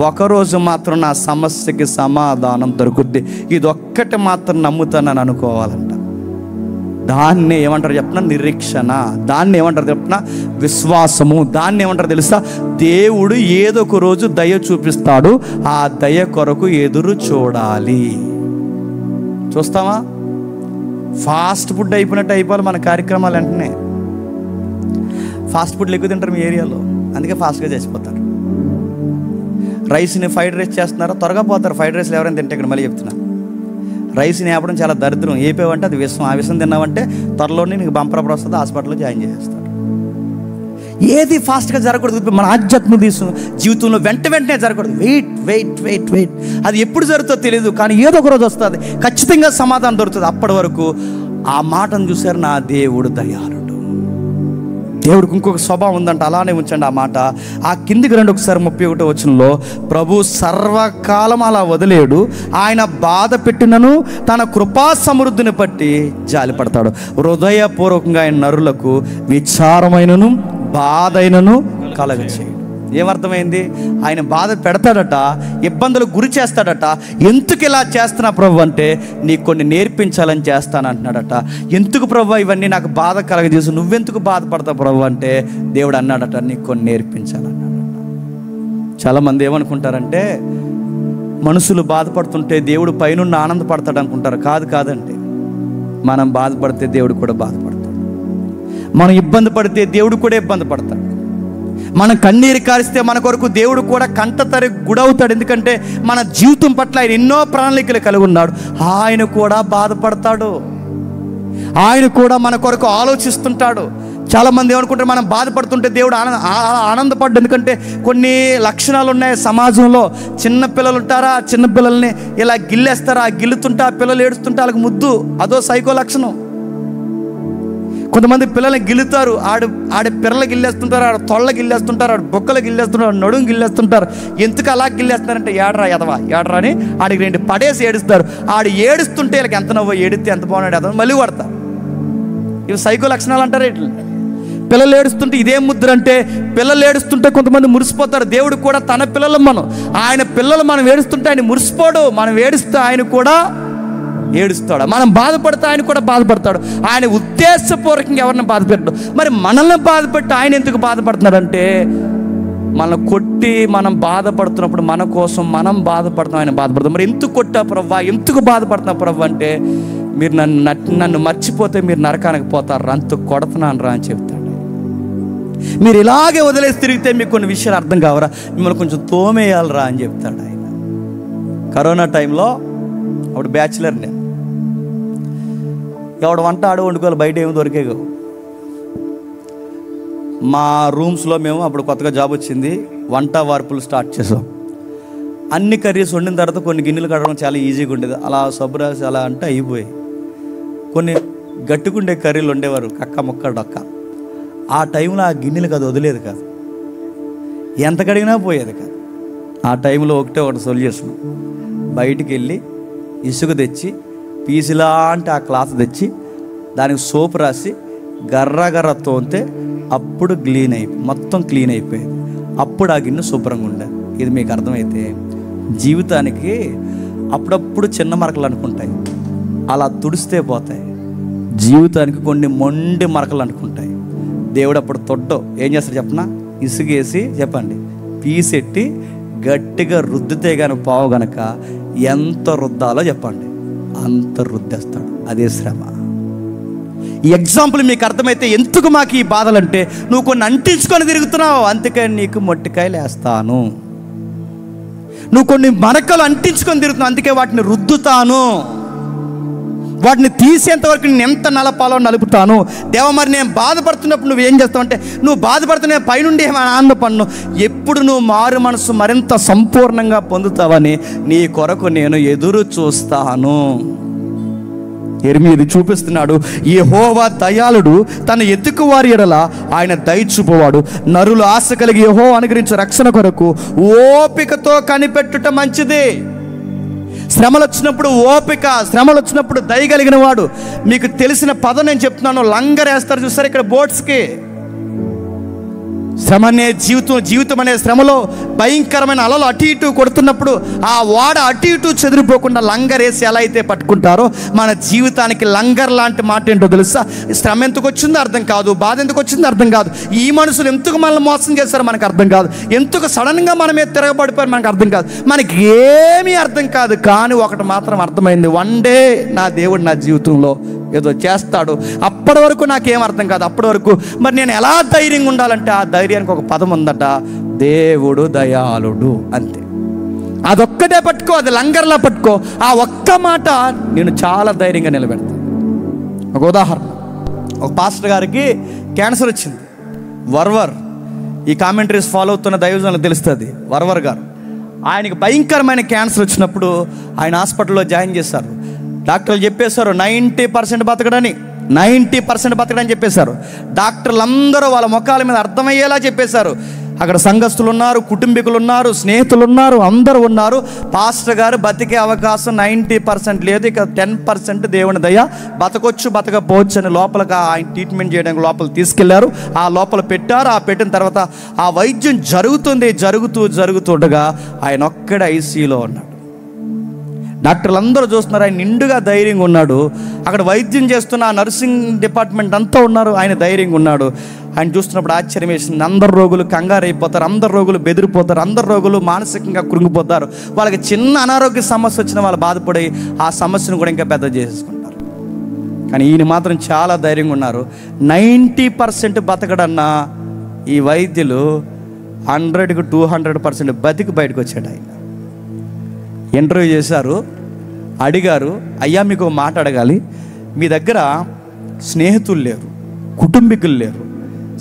ఒకరోజు మాత్రం నా సమస్యకి సమాధానం దొరుకుద్ది. ఇది ఒక్కటి మాత్రం నమ్ముతానని అనుకోవాలంట. దాన్ని ఏమంటారు చెప్పిన? నిరీక్షణ. దాన్ని ఏమంటారు చెప్పిన? విశ్వాసము. దాన్ని ఏమంటారు తెలుసా? దేవుడు ఏదో ఒక రోజు దయ చూపిస్తాడు, ఆ దయ కొరకు ఎదురు చూడాలి. చూస్తామా? ఫాస్ట్ ఫుడ్ అయిపోయినట్టు అయిపోవాలి మన కార్యక్రమాలు. వెంటనే ఫాస్ట్ ఫుడ్లు ఎక్కువ తింటారు మీ ఏరియాలో, అందుకే ఫాస్ట్గా చచ్చిపోతారు. రైస్ని ఫ్రైడ్ రైస్ చేస్తున్నారో త్వరగా పోతారు. ఫ్రైడ్ రైస్లు ఎవరైనా తింటే ఇక్కడ మళ్ళీ చెప్తున్నాను, రైస్ని వేపడం చాలా దరిద్రం. ఏపేవంటే అది విషం, ఆ విషం తిన్నావంటే త్వరలోనే నీకు బంపరప్పుడు వస్తుంది, హాస్పిటల్లో జాయిన్ చేసేస్తారు. ఏది ఫాస్ట్గా జరగకూడదు. మన ఆధ్యాత్మిక జీవితంలో వెంటనే జరగకూడదు. Wait wait wait wait. అది ఎప్పుడు జరుగుతుందో తెలియదు, కానీ ఏదో ఒక రోజు వస్తుంది, ఖచ్చితంగా సమాధానం దొరుకుతుంది. అప్పటి వరకు ఆ మాటను చూశారు, నా దేవుడు దయాళుడు. దేవుడికి ఇంకొక స్వభావం ఉందంట, అలానే ఉంచండి ఆ మాట. ఆ కిందికి రండి ఒకసారి 31వ వచనంలో, ప్రభు సర్వకాలం అలా వదిలేడు, ఆయన బాధ పెట్టినను తన కృపా సమృద్ధిని బట్టి జాలిపడతాడు. హృదయపూర్వకంగా ఆయన నరులకు విచారమైనను బాధైనను కలగచేయడు. ఏమర్థమైంది? ఆయన బాధ పెడతాడట, ఇబ్బందులకు గురి చేస్తాడట. ఎందుకు ఇలా చేస్తున్నా ప్రభు అంటే, నీకు కొన్ని నేర్పించాలని చేస్తాను అంటున్నాడట. ఎందుకు ప్రభు ఇవన్నీ నాకు బాధ కలగజేసి, నువ్వెందుకు బాధపడతావు ప్రభు అంటే, దేవుడు అన్నాడట, నీకు కొన్ని నేర్పించాలన్నాడట. చాలామంది ఏమనుకుంటారంటే, మనుషులు బాధపడుతుంటే దేవుడు పైనున్న ఆనందపడతాడు అనుకుంటారు. కాదండి, మనం బాధపడితే దేవుడు కూడా బాధపడతాడు. మనం ఇబ్బంది పడితే దేవుడు కూడా ఇబ్బంది పడతాడు. మనం కన్నీరు కారిస్తే మన కొరకు దేవుడు కూడా కంటతరి గుడవుతాడు. ఎందుకంటే మన జీవితం పట్ల ఆయన ఎన్నో ప్రణాళికలు కలిగి ఉన్నాడు. ఆయన కూడా బాధపడతాడు, ఆయన కూడా మన కొరకు ఆలోచిస్తుంటాడు. చాలామంది ఏమనుకుంటారు, మనం బాధపడుతుంటే దేవుడు ఆనందపడ్డు. ఎందుకంటే కొన్ని లక్షణాలు ఉన్నాయి సమాజంలో. చిన్న పిల్లలు ఉంటారా, చిన్న పిల్లల్ని ఇలా గిల్లేస్తారా, గిల్లుతుంటే ఆ పిల్లలు ఏడుస్తుంటే వాళ్ళకి ముద్దు, అదో సైకో లక్షణం. కొంతమంది పిల్లల్ని గిల్లుతారు, ఆడి పిల్లలు గిల్లేస్తుంటారు, ఆడ తొళ్ళ గిల్లేస్తుంటారు, ఆడ బొక్కలు గిల్లేస్తుంటారు, నడుము గిల్లేస్తుంటారు. ఎందుకు అలా గిల్లేస్తున్నారంటే, ఏడరా అని ఆడికి 2 పడేసి ఏడుస్తారు. ఆడు ఏడుస్తుంటే వీళ్ళకి ఎంత నవ్వు, ఏడితే ఎంత బాగున్నాడు అతను మళ్ళీ పడతారు. ఇవి సైకో లక్షణాలు అంటారు. ఇట్లా పిల్లలు ఏడుస్తుంటే ఇదేం ముద్ర అంటే, పిల్లలు ఏడుస్తుంటే కొంతమంది మురిసిపోతారు. దేవుడు కూడా తన పిల్లలు, ఆయన పిల్లలు మనం ఏడుస్తుంటే ఆయన మురిసిపోడు. మనం ఏడుస్తే ఆయన కూడా ఏడుస్తాడు. మనం బాధపడితే ఆయన కూడా బాధపడతాడు. ఆయన ఉద్దేశపూర్వకంగా ఎవరిని బాధపెట్టడు. మరి మనల్ని బాధపెట్టి ఆయన ఎందుకు బాధపడుతున్నాడంటే, మనం కొట్టి మనం బాధపడుతున్నప్పుడు మన కోసం మనం బాధపడతాం, ఆయన బాధపడతాం. మరి ఎందుకు కొట్టా ప్రవ్వా, ఎందుకు బాధపడుతున్నా ప్రవ్వా అంటే, మీరు నన్ను మర్చిపోతే మీరు నరకానికి పోతారు, అంత కొడుతున్నాను రా అని చెప్తాడు. మీరు ఇలాగే వదిలేసి తిరిగితే మీకు కొన్ని విషయాలు అర్థం కావరా, మిమ్మల్ని కొంచెం తోమేయాలరా అని చెప్తాడు ఆయన. కరోనా టైంలో అప్పుడు బ్యాచులర్ నేను, ఎవడు వంట ఆడు వండుకోవాలి, బయట ఏమి దొరికేగా. మా రూమ్స్లో మేము అప్పుడు కొత్తగా జాబ్ వచ్చింది, వంట వార్పులు స్టార్ట్ చేసాం. అన్ని కర్రీస్ వండిన తర్వాత కొన్ని గిన్నెలు కడగడం చాలా ఈజీగా ఉండేది. అలా సబ్బురాసి అలా అంటే అయిపోయాయి. కొన్ని గట్టుకుండే కర్రీలు ఉండేవారు, కక్క ముక్క డొక్క. ఆ టైంలో ఆ గిన్నెలకు అది వదిలేదు కాదు, ఎంత కడిగినా పోయేది కాదు. ఆ టైంలో ఒకటి సొల్యూషన్, బయటికి వెళ్ళి ఇసుక తెచ్చి పీసిలాంటి ఆ క్లాత్ తెచ్చి దానికి సోపు రాసి గర్ర తోంతే అప్పుడు మొత్తం క్లీన్ అయిపోయేది. అప్పుడు ఆ గిన్నె శుభ్రంగా ఉండేది. ఇది మీకు అర్థమైతే, జీవితానికి అప్పుడప్పుడు చిన్న మరకలు అనుకుంటాయి, అలా తుడిస్తే పోతాయి. జీవితానికి కొన్ని మొండి మరకలు అనుకుంటాయి. దేవుడు అప్పుడు తొడ్డో ఏం చేస్తాడు చెప్పనా, ఇసుగేసి చెప్పండి పీసెట్టి గట్టిగా రుద్దితే కానీ పోవు గనక ఎంత రుద్దాలో చెప్పండి అంత రుద్దేస్తాడు. అదే శ్రమ. ఈ ఎగ్జాంపుల్ మీకు అర్థమైతే, ఎందుకు మాకు ఈ బాధలంటే, నువ్వు కొన్ని అంటించుకొని తిరుగుతున్నావు, అందుకని నీకు మొట్టికాయలు వేస్తాను. నువ్వు కొన్ని మరకలు అంటించుకొని తిరుగుతున్నావు, అందుకే వాటిని రుద్దుతాను. వాటిని తీసేంతవరకు నేను ఎంత నలపాలో నలుపుతాను. దేవ, మరి నేను బాధపడుతున్నప్పుడు నువ్వు ఏం చేస్తావు అంటే, నువ్వు బాధపడుతున్న పైనుండి ఏమైనా ఆనందపడను. ఎప్పుడు నువ్వు మారు మనసు మరింత సంపూర్ణంగా పొందుతావని నీ కొరకు నేను ఎదురు చూస్తాను. ఎర్మియా ఇది చూపిస్తున్నాడు. యెహోవా దయాళుడు, తన ఎత్తుకు వారి ఎడల ఆయన దయ చూపువాడు. నరులు ఆశ కలిగి యెహోవా అనుగ్రహించే రక్షణ కొరకు ఓపికతో కనిపెట్టుట మంచిది. శ్రమలు వచ్చినప్పుడు ఓపిక, శ్రమలు వచ్చినప్పుడు దయ కలిగిన వాడు. మీకు తెలిసిన పదం నేను చెప్తున్నాను, లంగరేస్తారు చూస్తారు ఇక్కడ బోట్స్కి. శ్రమ అనే జీవితం అనే శ్రమలో భయంకరమైన అలలు అటు ఇటు కొడుతున్నప్పుడు ఆ వాడ అటు ఇటు చెదిరిపోకుండా లంగరేసి ఎలా అయితే పట్టుకుంటారో, మన జీవితానికి లంగర్ లాంటి మాట ఏంటో తెలుసా? శ్రమ ఎందుకు వచ్చిందో అర్థం కాదు, బాధ ఎందుకు వచ్చిందో అర్థం కాదు, ఈ మనుషులు ఎందుకు మనల్ని మోసం చేస్తారో మనకు అర్థం కాదు, ఎందుకు సడన్గా మన మీద తిరగబడిపోయారు మనకు అర్థం కాదు, మనకి ఏమీ అర్థం కాదు. కానీ ఒకటి మాత్రం అర్థమైంది, వన్ డే నా దేవుడు నా జీవితంలో ఏదో చేస్తాడు. అప్పటి వరకు నాకేం అర్థం కాదు. అప్పటి వరకు మరి నేను ఎలా ధైర్యంగా ఉండాలంటే ఆ ధైర్యానికి ఒక పదం ఉందట, దేవుడు దయాళుడు. అంతే, అదొక్కటే పట్టుకో, అది లంగర్లా పట్టుకో. ఆ ఒక్క మాట నేను చాలా ధైర్యంగా నిలబెడతాను. ఒక ఉదాహరణ, ఒక పాస్టర్ గారికి క్యాన్సర్ వచ్చింది. వర్వర్, ఈ కామెంటరీస్ ఫాలో అవుతున్న దైవజనులకు తెలుస్తుంది. వర్వర్ గారు, ఆయనకి భయంకరమైన క్యాన్సర్ వచ్చినప్పుడు ఆయన హాస్పిటల్లో జాయిన్ చేశారు. డాక్టర్లు చెప్పేశారు 90% బతకడని, 90% బతకడని చెప్పేశారు. డాక్టర్లు అందరూ వాళ్ళ ముఖాల మీద అర్థమయ్యేలా చెప్పేశారు. అక్కడ సంఘస్థులు ఉన్నారు, కుటుంబీకులు ఉన్నారు, స్నేహితులు ఉన్నారు, అందరూ ఉన్నారు. పాస్టర్ గారు బతికే అవకాశం 90% లేదు, ఇక 10% దేవుని దయ, బతకొచ్చు బతకపోవచ్చు అని లోపలికి ఆయన ట్రీట్మెంట్ చేయడానికి లోపల తీసుకెళ్లారు. ఆ లోపల పెట్టారు. ఆ పెట్టిన తర్వాత ఆ వైద్యం జరుగుతుండగా ఆయన ఒక్కడే ఐసీయూలో ఉన్నాడు. డాక్టర్లు అందరూ చూస్తున్నారు, ఆయన నిండుగా ధైర్యంగా ఉన్నాడు. అక్కడ వైద్యం చేస్తున్న ఆ నర్సింగ్ డిపార్ట్మెంట్ అంతా ఉన్నారు, ఆయన ధైర్యంగా ఉన్నాడు. ఆయన చూస్తున్నప్పుడు ఆశ్చర్యం వేసింది. అందరు రోగులు కంగారు అయిపోతారు, అందరు రోగులు బెదిరిపోతారు, అందరు రోగులు మానసికంగా కృంగిపోతారు. వాళ్ళకి చిన్న అనారోగ్య సమస్య వచ్చినా వాళ్ళు బాధపడి ఆ సమస్యను కూడా ఇంకా పెద్ద చేసుకుంటారు. కానీ ఈయన మాత్రం చాలా ధైర్యంగా ఉన్నారు. 90% బతకడన్నా ఈ వైద్యులు 100కి 200% బతికి బయటకు వచ్చాడు. ఆయన ఇంటర్వ్యూ చేశారు, అడిగారు, అయ్యా మీకు ఒక మాట అడగాలి, మీ దగ్గర స్నేహితులు లేరు, కుటుంబీకులు లేరు,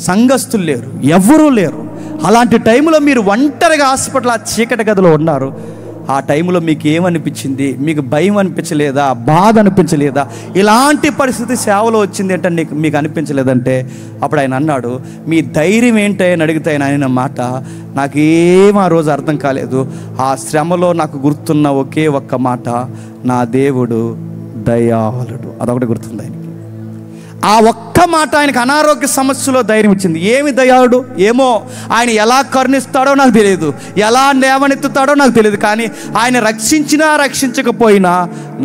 సంఘస్థులు లేరు, ఎవ్వరూ లేరు. అలాంటి టైంలో మీరు ఒంటరిగా హాస్పిటల్ ఆ చీకటి గదిలో ఉన్నారు. ఆ టైంలో మీకు ఏమనిపించింది? మీకు భయం అనిపించలేదా? బాధ అనిపించలేదా? ఇలాంటి పరిస్థితి సేవలో వచ్చింది అంటే మీకు అనిపించలేదంటే అప్పుడు ఆయన అన్నాడు, మీ ధైర్యం ఏంటి అని అడిగితే ఆయన మాట, నాకేం ఆ రోజు అర్థం కాలేదు. ఆ శ్రమలో నాకు గుర్తున్న ఒకే ఒక్క మాట, నా దేవుడు దయాళుడు. అదొకటి గుర్తుంది ఆయనకి. ఆ ఒక్క మాట ఆయనకు అనారోగ్య సమస్యలో ధైర్యం ఇచ్చింది. ఏమి దయాళుడు ఏమో, ఆయన ఎలా కరుణిస్తాడో నాకు తెలియదు, ఎలా లేవనెత్తుతాడో నాకు తెలియదు, కానీ ఆయన రక్షించినా రక్షించకపోయినా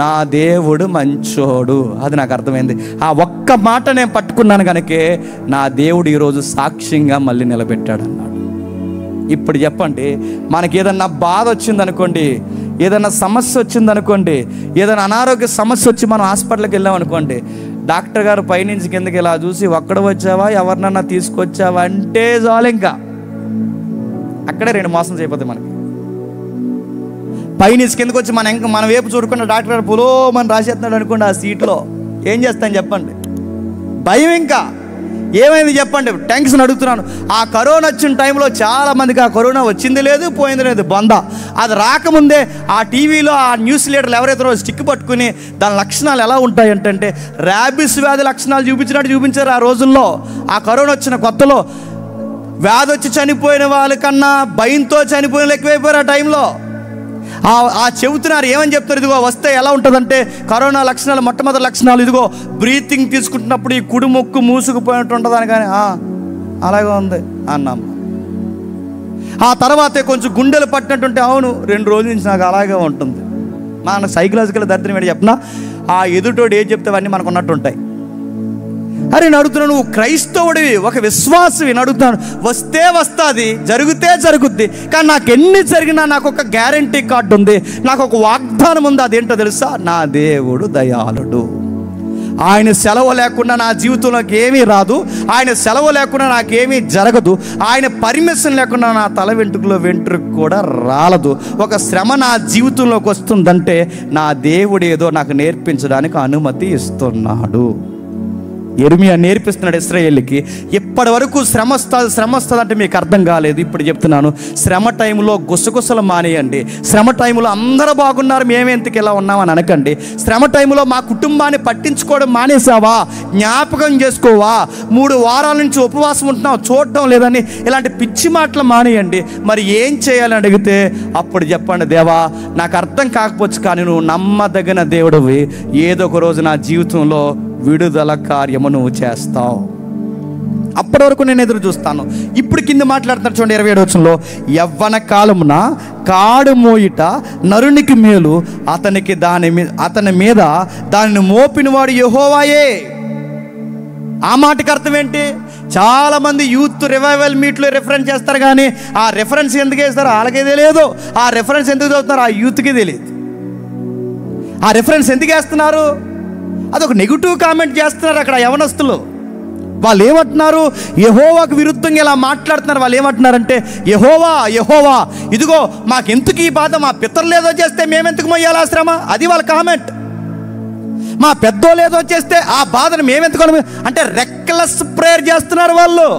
నా దేవుడు మంచోడు. అది నాకు అర్థమైంది. ఆ ఒక్క మాట నేను పట్టుకున్నాను కనుకే నా దేవుడు ఈరోజు సాక్ష్యంగా మళ్ళీ నిలబెట్టాడు అన్నాడు. ఇప్పుడు చెప్పండి, మనకి ఏదన్నా బాధ వచ్చిందనుకోండి, ఏదైనా సమస్య వచ్చిందనుకోండి, ఏదైనా అనారోగ్య సమస్య వచ్చి మనం హాస్పిటల్కి వెళ్ళామనుకోండి, డాక్టర్ గారు పైనుంచి కిందకి ఇలా చూసి ఒక్కడ వచ్చావా, ఎవరినన్నా తీసుకొచ్చావా అంటే చాలు, ఇంకా అక్కడే 2 మోసం చేయకపోతే మనకి. పైనుంచి కిందకి వచ్చి మన వైపు చూడకుండా డాక్టర్ గారు పులో మనం రాసేస్తున్నాడు అనుకోండి, ఆ సీట్లో ఏం చేస్తాను చెప్పండి? భయం. ఇంకా ఏమైంది చెప్పండి? టెన్షన్ అడుగుతున్నాను. ఆ కరోనా వచ్చిన టైంలో చాలామందికి ఆ కరోనా వచ్చింది లేదు, పోయింది లేదు, బొంద. అది రాకముందే ఆ టీవీలో ఆ న్యూస్ లీడర్లు ఎవరైతే స్టిక్ పట్టుకుని దాని లక్షణాలు ఎలా ఉంటాయి అంటే ర్యాబిస్ వ్యాధి లక్షణాలు చూపించినట్టు చూపించారు. ఆ రోజుల్లో ఆ కరోనా వచ్చిన కొత్తలో వ్యాధి వచ్చి చనిపోయిన వాళ్ళకన్నా భయంతో చనిపోయిన ఎక్కువైపోయారు ఆ టైంలో. ఆ చెబుతున్నారు, ఏమని చెప్తారు, ఇదిగో వస్తే ఎలా ఉంటుందంటే కరోనా లక్షణాలు, మొట్టమొదటి లక్షణాలు ఇదిగో బ్రీతింగ్ తీసుకుంటున్నప్పుడు ఈ కుడి ముక్కు మూసుకుపోయినట్టు ఉంటుంది అని. కానీ అలాగే ఉంది అన్నాం. ఆ తర్వాతే కొంచెం గుండెలు పట్టినట్టుంటే, అవును 2 రోజుల నుంచి నాకు అలాగే ఉంటుంది. మన సైకలాజికల్ దరిద్రం ఏంటి చెప్పినా, ఆ ఎదుటోడు ఏం చెప్తే అవన్నీ మనకు ఉన్నట్టు ఉంటాయి. అరే నేను అడుగుతున్నాను, నువ్వు క్రైస్తవుడివి, ఒక విశ్వాసవి, అడుగుతున్నాను, వస్తే వస్తుంది, జరిగితే జరుగుద్ది. కానీ నాకు ఎన్ని జరిగినా నాకు ఒక గ్యారంటీ కార్డు ఉంది, నాకు ఒక వాగ్దానం ఉంది. అదేంటో తెలుసా? నా దేవుడు దయాళుడు. ఆయన సెలవు లేకుండా నా జీవితంలోకి ఏమీ రాదు, ఆయన సెలవు లేకుండా నాకేమీ జరగదు, ఆయన పర్మిషన్ లేకుండా నా తల వెంట్రుకు కూడా రాలదు. ఒక శ్రమ నా జీవితంలోకి వస్తుందంటే నా దేవుడు ఏదో నాకు నేర్పించడానికి అనుమతి ఇస్తున్నాడు. యెరెమీయా నేర్పిస్తున్నాడు ఇశ్రాయేలుకి. ఇప్పటి వరకు శ్రమ వస్తుంది అంటే మీకు అర్థం కాలేదు. ఇప్పుడు చెప్తున్నాను, శ్రమ టైంలో గుసగుసలు మానేయండి. శ్రమ టైంలో అందరూ బాగున్నారు, మేమెంతకు ఇలా ఉన్నామని అనకండి. శ్రమ టైంలో మా కుటుంబాన్ని పట్టించుకోవడం మానేసావా, జ్ఞాపకం చేసుకోవా, 3 వారాల నుంచి ఉపవాసం ఉంటున్నావు, చూడటం లేదని ఇలాంటి పిచ్చి మాటలు మానేయండి. మరి ఏం చేయాలని అడిగితే అప్పుడు చెప్పండి, దేవా నాకు అర్థం కాకపోవచ్చు, కానీ నువ్వు నమ్మదగిన దేవుడివి, ఏదో ఒక రోజు నా జీవితంలో విడుదల కార్యము నువ్వు చేస్తావు. అప్పటి వరకు నేను ఎదురు చూస్తాను. ఇప్పుడు కింద మాట్లాడుతున్నారు చూడండి 27వ వచనంలో, యవ్వన కాలమున కాడు మోయిట నరునికి మేలు, అతని మీద దానిని మోపినవాడు యెహోవాయే. ఆ మాటకి అర్థం ఏంటి? చాలామంది యూత్ రివైవల్ మీట్లో రిఫరెన్స్ చేస్తారు, కానీ ఆ రిఫరెన్స్ ఎందుకు వేస్తారో వాళ్ళకే తెలియదు, ఆ రిఫరెన్స్ ఎందుకు చదువుతున్నారు ఆ యూత్కి తెలియదు. ఆ రిఫరెన్స్ ఎందుకు వేస్తున్నారు? అదొక నెగిటివ్ కామెంట్ చేస్తున్నారు అక్కడ యవనస్తులు. వాళ్ళు ఏమంటున్నారు? యెహోవాకు విరుద్ధంగా ఇలా మాట్లాడుతున్నారు. వాళ్ళు ఏమంటున్నారంటే, యెహోవా యెహోవా, ఇదిగో మాకెందుకు ఈ బాధ, మా పితరులు ఏదో చేస్తే మేమెందుకు మొయ్యాలా శ్రమ? అది వాళ్ళ కామెంట్. మా పెద్దోళ్ళు ఏదో చేస్తే ఆ బాధను మేమెందుకు అంటే రెక్లెస్ ప్రేయర్ చేస్తున్నారు వాళ్ళు.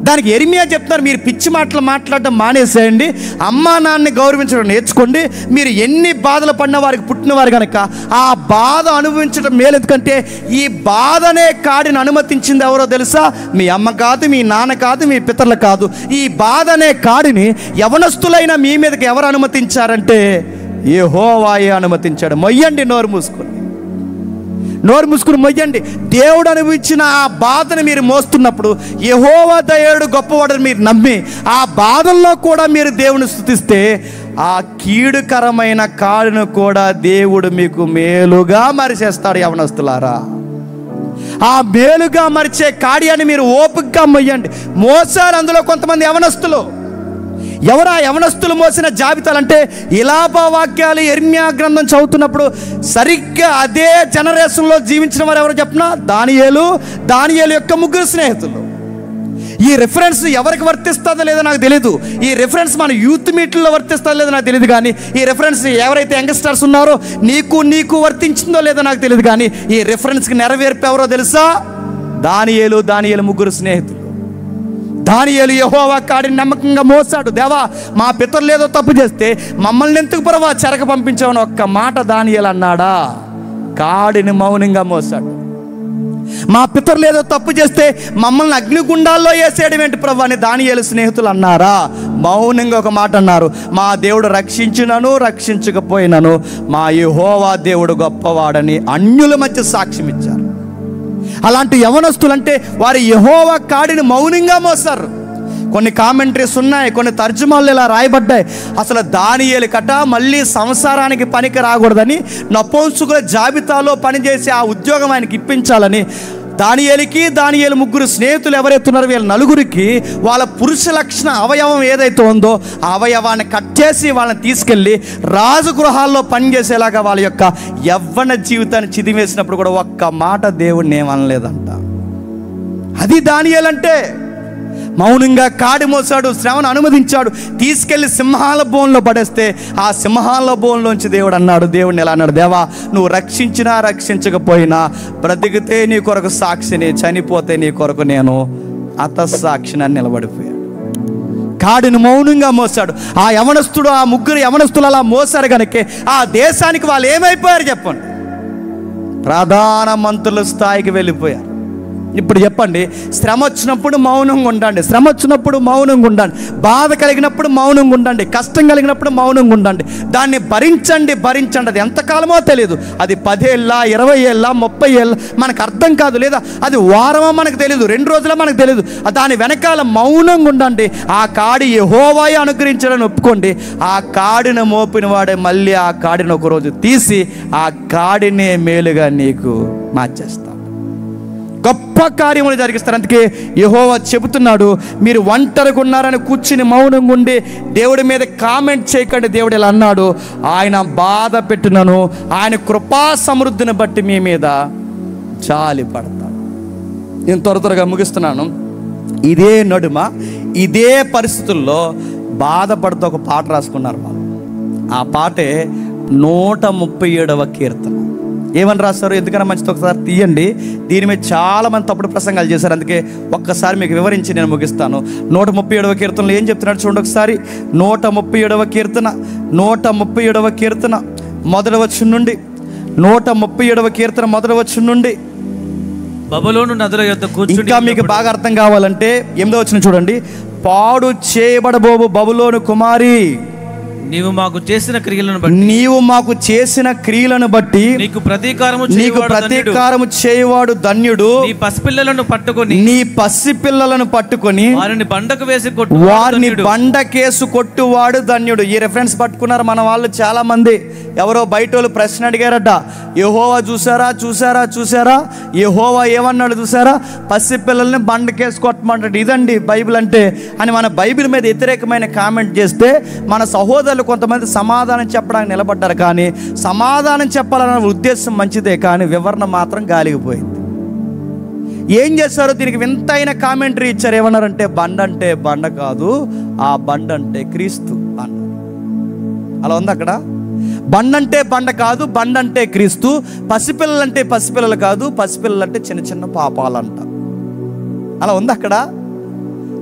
దానికి యెరెమీయా చెప్తున్నారు, మీరు పిచ్చి మాటలు మాట్లాడడం మానేసేయండి, అమ్మా నాన్నని గౌరవించడం నేర్చుకోండి. మీరు ఎన్ని బాధలు పడిన వారికి పుట్టినవారు కనుక ఆ బాధ అనుభవించడం మేలు. ఎందుకంటే ఈ బాధనే కాడిని అనుమతించింది ఎవరో తెలుసా? మీ అమ్మ కాదు, మీ నాన్న కాదు, మీ పితరులు కాదు. ఈ బాధనే కాడిని యవనస్తులైన మీ మీదకి ఎవరు అనుమతించారంటే యెహోవాయే అనుమతించాడు. మొయ్యండి నోరు మూసుకొని, నోరు మూసుకుని మొయ్యండి. దేవుడు అనుభవించిన ఆ బాధను మీరు మోస్తున్నప్పుడు యెహోవా దయాళుడు గొప్పవాడని మీరు నమ్మి ఆ బాధల్లో కూడా మీరు దేవుని స్తుతిస్తే ఆ కీడుకరమైన కాడును కూడా దేవుడు మీకు మేలుగా మరిచేస్తాడు. యవనస్తులారా, ఆ మేలుగా మరిచే కాడియాన్ని మీరు ఓపికగా మొయ్యండి. మోసారు అందులో కొంతమంది యవనస్తులు. ఎవరా యవనస్తులు మోసిన జాబితాలు అంటే, ఇలాప వాక్యాలు యెరెమీయా గ్రంథం చదువుతున్నప్పుడు సరిగ్గా అదే జనరేషన్లో జీవించిన వారు ఎవరో చెప్పినా, దానియేలు యొక్క ముగ్గురు స్నేహితులు. ఈ రిఫరెన్స్ ఎవరికి వర్తిస్తుందో లేదో నాకు తెలియదు. ఈ రిఫరెన్స్ మన యూత్ మీట్లో వర్తిస్తుందో లేదో నాకు తెలియదు. కానీ ఈ రిఫరెన్స్ ఎవరైతే యంగ్స్టర్స్ ఉన్నారో నీకు వర్తించిందో లేదో నాకు తెలియదు. కానీ ఈ రిఫరెన్స్కి నెరవేర్పు ఎవరో తెలుసా? దానియేలు ముగ్గురు స్నేహితులు. దానియేలు యెహోవా కాడిని నమ్మకంగా మోసాడు. దేవా, మా పితరులు ఏదో తప్పు చేస్తే మమ్మల్ని ఎందుకు పరవా చెరక పంపించామని ఒక్క మాట దానియేలు అన్నాడా? కాడిని మౌనంగా మోసాడు. మా పితరులు ఏదో తప్పు చేస్తే మమ్మల్ని అగ్నిగుండాల్లో వేసేయడం ఏంటి ప్రభు అని దానియేలు స్నేహితులు అన్నారా? మౌనంగా ఒక మాట అన్నారు, మా దేవుడు రక్షించినను రక్షించకపోయినను మా యెహోవా దేవుడు గొప్పవాడని అన్యుల మధ్య సాక్ష్యం ఇచ్చారు. అలాంటి యవనస్తులంటే వారి యెహోవా కాడిని మౌనంగా మోస్తారు. కొన్ని కామెంటరీస్ ఉన్నాయి, కొన్ని తర్జుమాలు ఇలా రాయబడ్డాయి. అసలు దానియేలు కట మళ్ళీ సంసారానికి పనికి రాకూడదని నపుంసకుల జాబితాలో పనిచేసి ఆ ఉద్యోగం ఆయనకి ఇప్పించాలని దానియేలు ముగ్గురు స్నేహితులు ఎవరైతే ఉన్నారో వీళ్ళ నలుగురికి వాళ్ళ పురుష లక్షణ అవయవం ఏదైతే ఉందో ఆ అవయవాన్ని కట్ చేసి వాళ్ళని తీసుకెళ్ళి రాజగృహాల్లో పనిచేసేలాగా వాళ్ళ యొక్క యవ్వన జీవితాన్ని చిదివేసినప్పుడు కూడా ఒక్క మాట దేవుడిని ఏమనలేదంట. అది దానియేలు అంటే. మౌనంగా కాడి మోసాడు, శ్రమను అనుమతించాడు. తీసుకెళ్లి సింహాల బోన్లో పడేస్తే ఆ సింహాల బోన్లోంచి దేవుడు అన్నాడు, దేవుడిని ఎలా అన్నాడు? దేవా, నువ్వు రక్షించినా రక్షించకపోయినా బ్రతికితే నీ కొరకు సాక్షిని, చనిపోతే నీ కొరకు నేను హతసాక్షిని నిలబడిపోయాడు. కాడిని మౌనంగా మోసాడు ఆ యవనస్తుడు. ఆ ముగ్గురు యవనస్తులు అలా మోసారు కనుక ఆ దేశానికి వాళ్ళు ఏమైపోయారు చెప్పండి? ప్రధాన మంత్రుల స్థాయికి వెళ్ళిపోయారు. ఇప్పుడు చెప్పండి, శ్రమ వచ్చినప్పుడు మౌనంగా ఉండండి, శ్రమ వచ్చినప్పుడు మౌనంగా ఉండండి, బాధ కలిగినప్పుడు మౌనంగా ఉండండి, కష్టం కలిగినప్పుడు మౌనంగా ఉండండి. దాన్ని భరించండి. అది ఎంతకాలమో తెలియదు. అది 10 ఏళ్ళ, 20 ఏళ్ళ, 30 ఏళ్ళ మనకు అర్థం కాదు. లేదా అది వారమో మనకు తెలియదు, 2 రోజులో మనకు తెలియదు. దాని వెనకాల మౌనంగా ఉండండి. ఆ కాడి యెహోవాయే అనుగ్రహించడని ఒప్పుకోండి. ఆ కాడిని మోపిన వాడే మళ్ళీ ఆ కాడిని ఒకరోజు తీసి ఆ కాడినే మేలుగా నీకు మార్చేస్తాడు. గొప్ప కార్యములు జరిగిస్తారు. అందుకే యెహోవా చెబుతున్నాడు, మీరు ఒంటరిగా ఉన్నారని కూర్చుని మౌనంగా ఉండి దేవుడి మీద కామెంట్ చేయకండి. దేవుడు ఇలా అన్నాడు, ఆయన బాధ పెట్టినను ఆయన కృపా సమృద్ధిని బట్టి మీ మీద జాలి పడతాడు. నేను త్వరగా ముగిస్తున్నాను. ఇదే నడుమ ఇదే పరిస్థితుల్లో బాధపడుతూ ఒక పాట రాసుకున్నారు వాళ్ళు. ఆ పాటే 137వ కీర్తన. ఏమని రాస్తారు? ఎందుకన్నా మంచిది ఒకసారి తీయండి. దీని మీద చాలామంది తప్పుడు ప్రసంగాలు చేశారు. అందుకే ఒక్కసారి మీకు వివరించి నేను ముగిస్తాను. 137వ కీర్తనలో ఏం చెప్తున్నాడు చూడండి ఒకసారి. 137వ కీర్తన 137వ కీర్తన మొదటి వచనం నుండి 137వ కీర్తన మొదటి వచనం నుండి బబులోను నదుల యొద్ద కూర్చుని, ఇంకా మీకు బాగా అర్థం కావాలంటే 8వ వచనం చూడండి. పాడు చేయబడబోవు బబులోను కుమారి, నీవు మాకు చేసిన క్రియలను బట్టి నీకు ప్రతీకారము చేయవాడు ధన్యుడు. నీ పసిపిల్లలను పట్టుకొని వారిని బండకేసు కొట్టువాడు ధన్యుడు. ఈ రెఫరెన్స్ పట్టుకున్నారు మన వాళ్ళు చాలా మంది. ఎవరో బయట వాళ్ళు ప్రశ్న అడిగారట, యెహోవా చూసారా యెహోవా ఏమన్నాడు చూసారా? పసిపిల్లల్ని బండకేసు కొట్టమంటాడు. ఇదండి బైబిల్ అంటే అని మన బైబిల్ మీద వ్యతిరేకమైన కామెంట్ చేస్తే మన సహోదరు ఇస్రాయేల్ కొంతమంది సమాధానం చెప్పడానికి నిలబడ్డారు, కానీ సమాధానం చెప్పాలన్న ఉద్దేశం మంచిదే, కానీ వివరణ మాత్రం గాలిగిపోయింది. ఏం చేశారో దీనికి వింతైన కామెంటరీ ఇచ్చారు. ఏమన్నారంటే బండ అంటే బండ కాదు, ఆ బండ అంటే క్రీస్తు అన్నారు. అలా ఉంది అక్కడ. బండ అంటే బండ కాదు, బండ అంటే క్రీస్తు. పసిపిల్లలంటే పసిపిల్లలు కాదు, పసిపిల్లలంటే చిన్న చిన్న పాపాలంట. అలా ఉంది అక్కడ.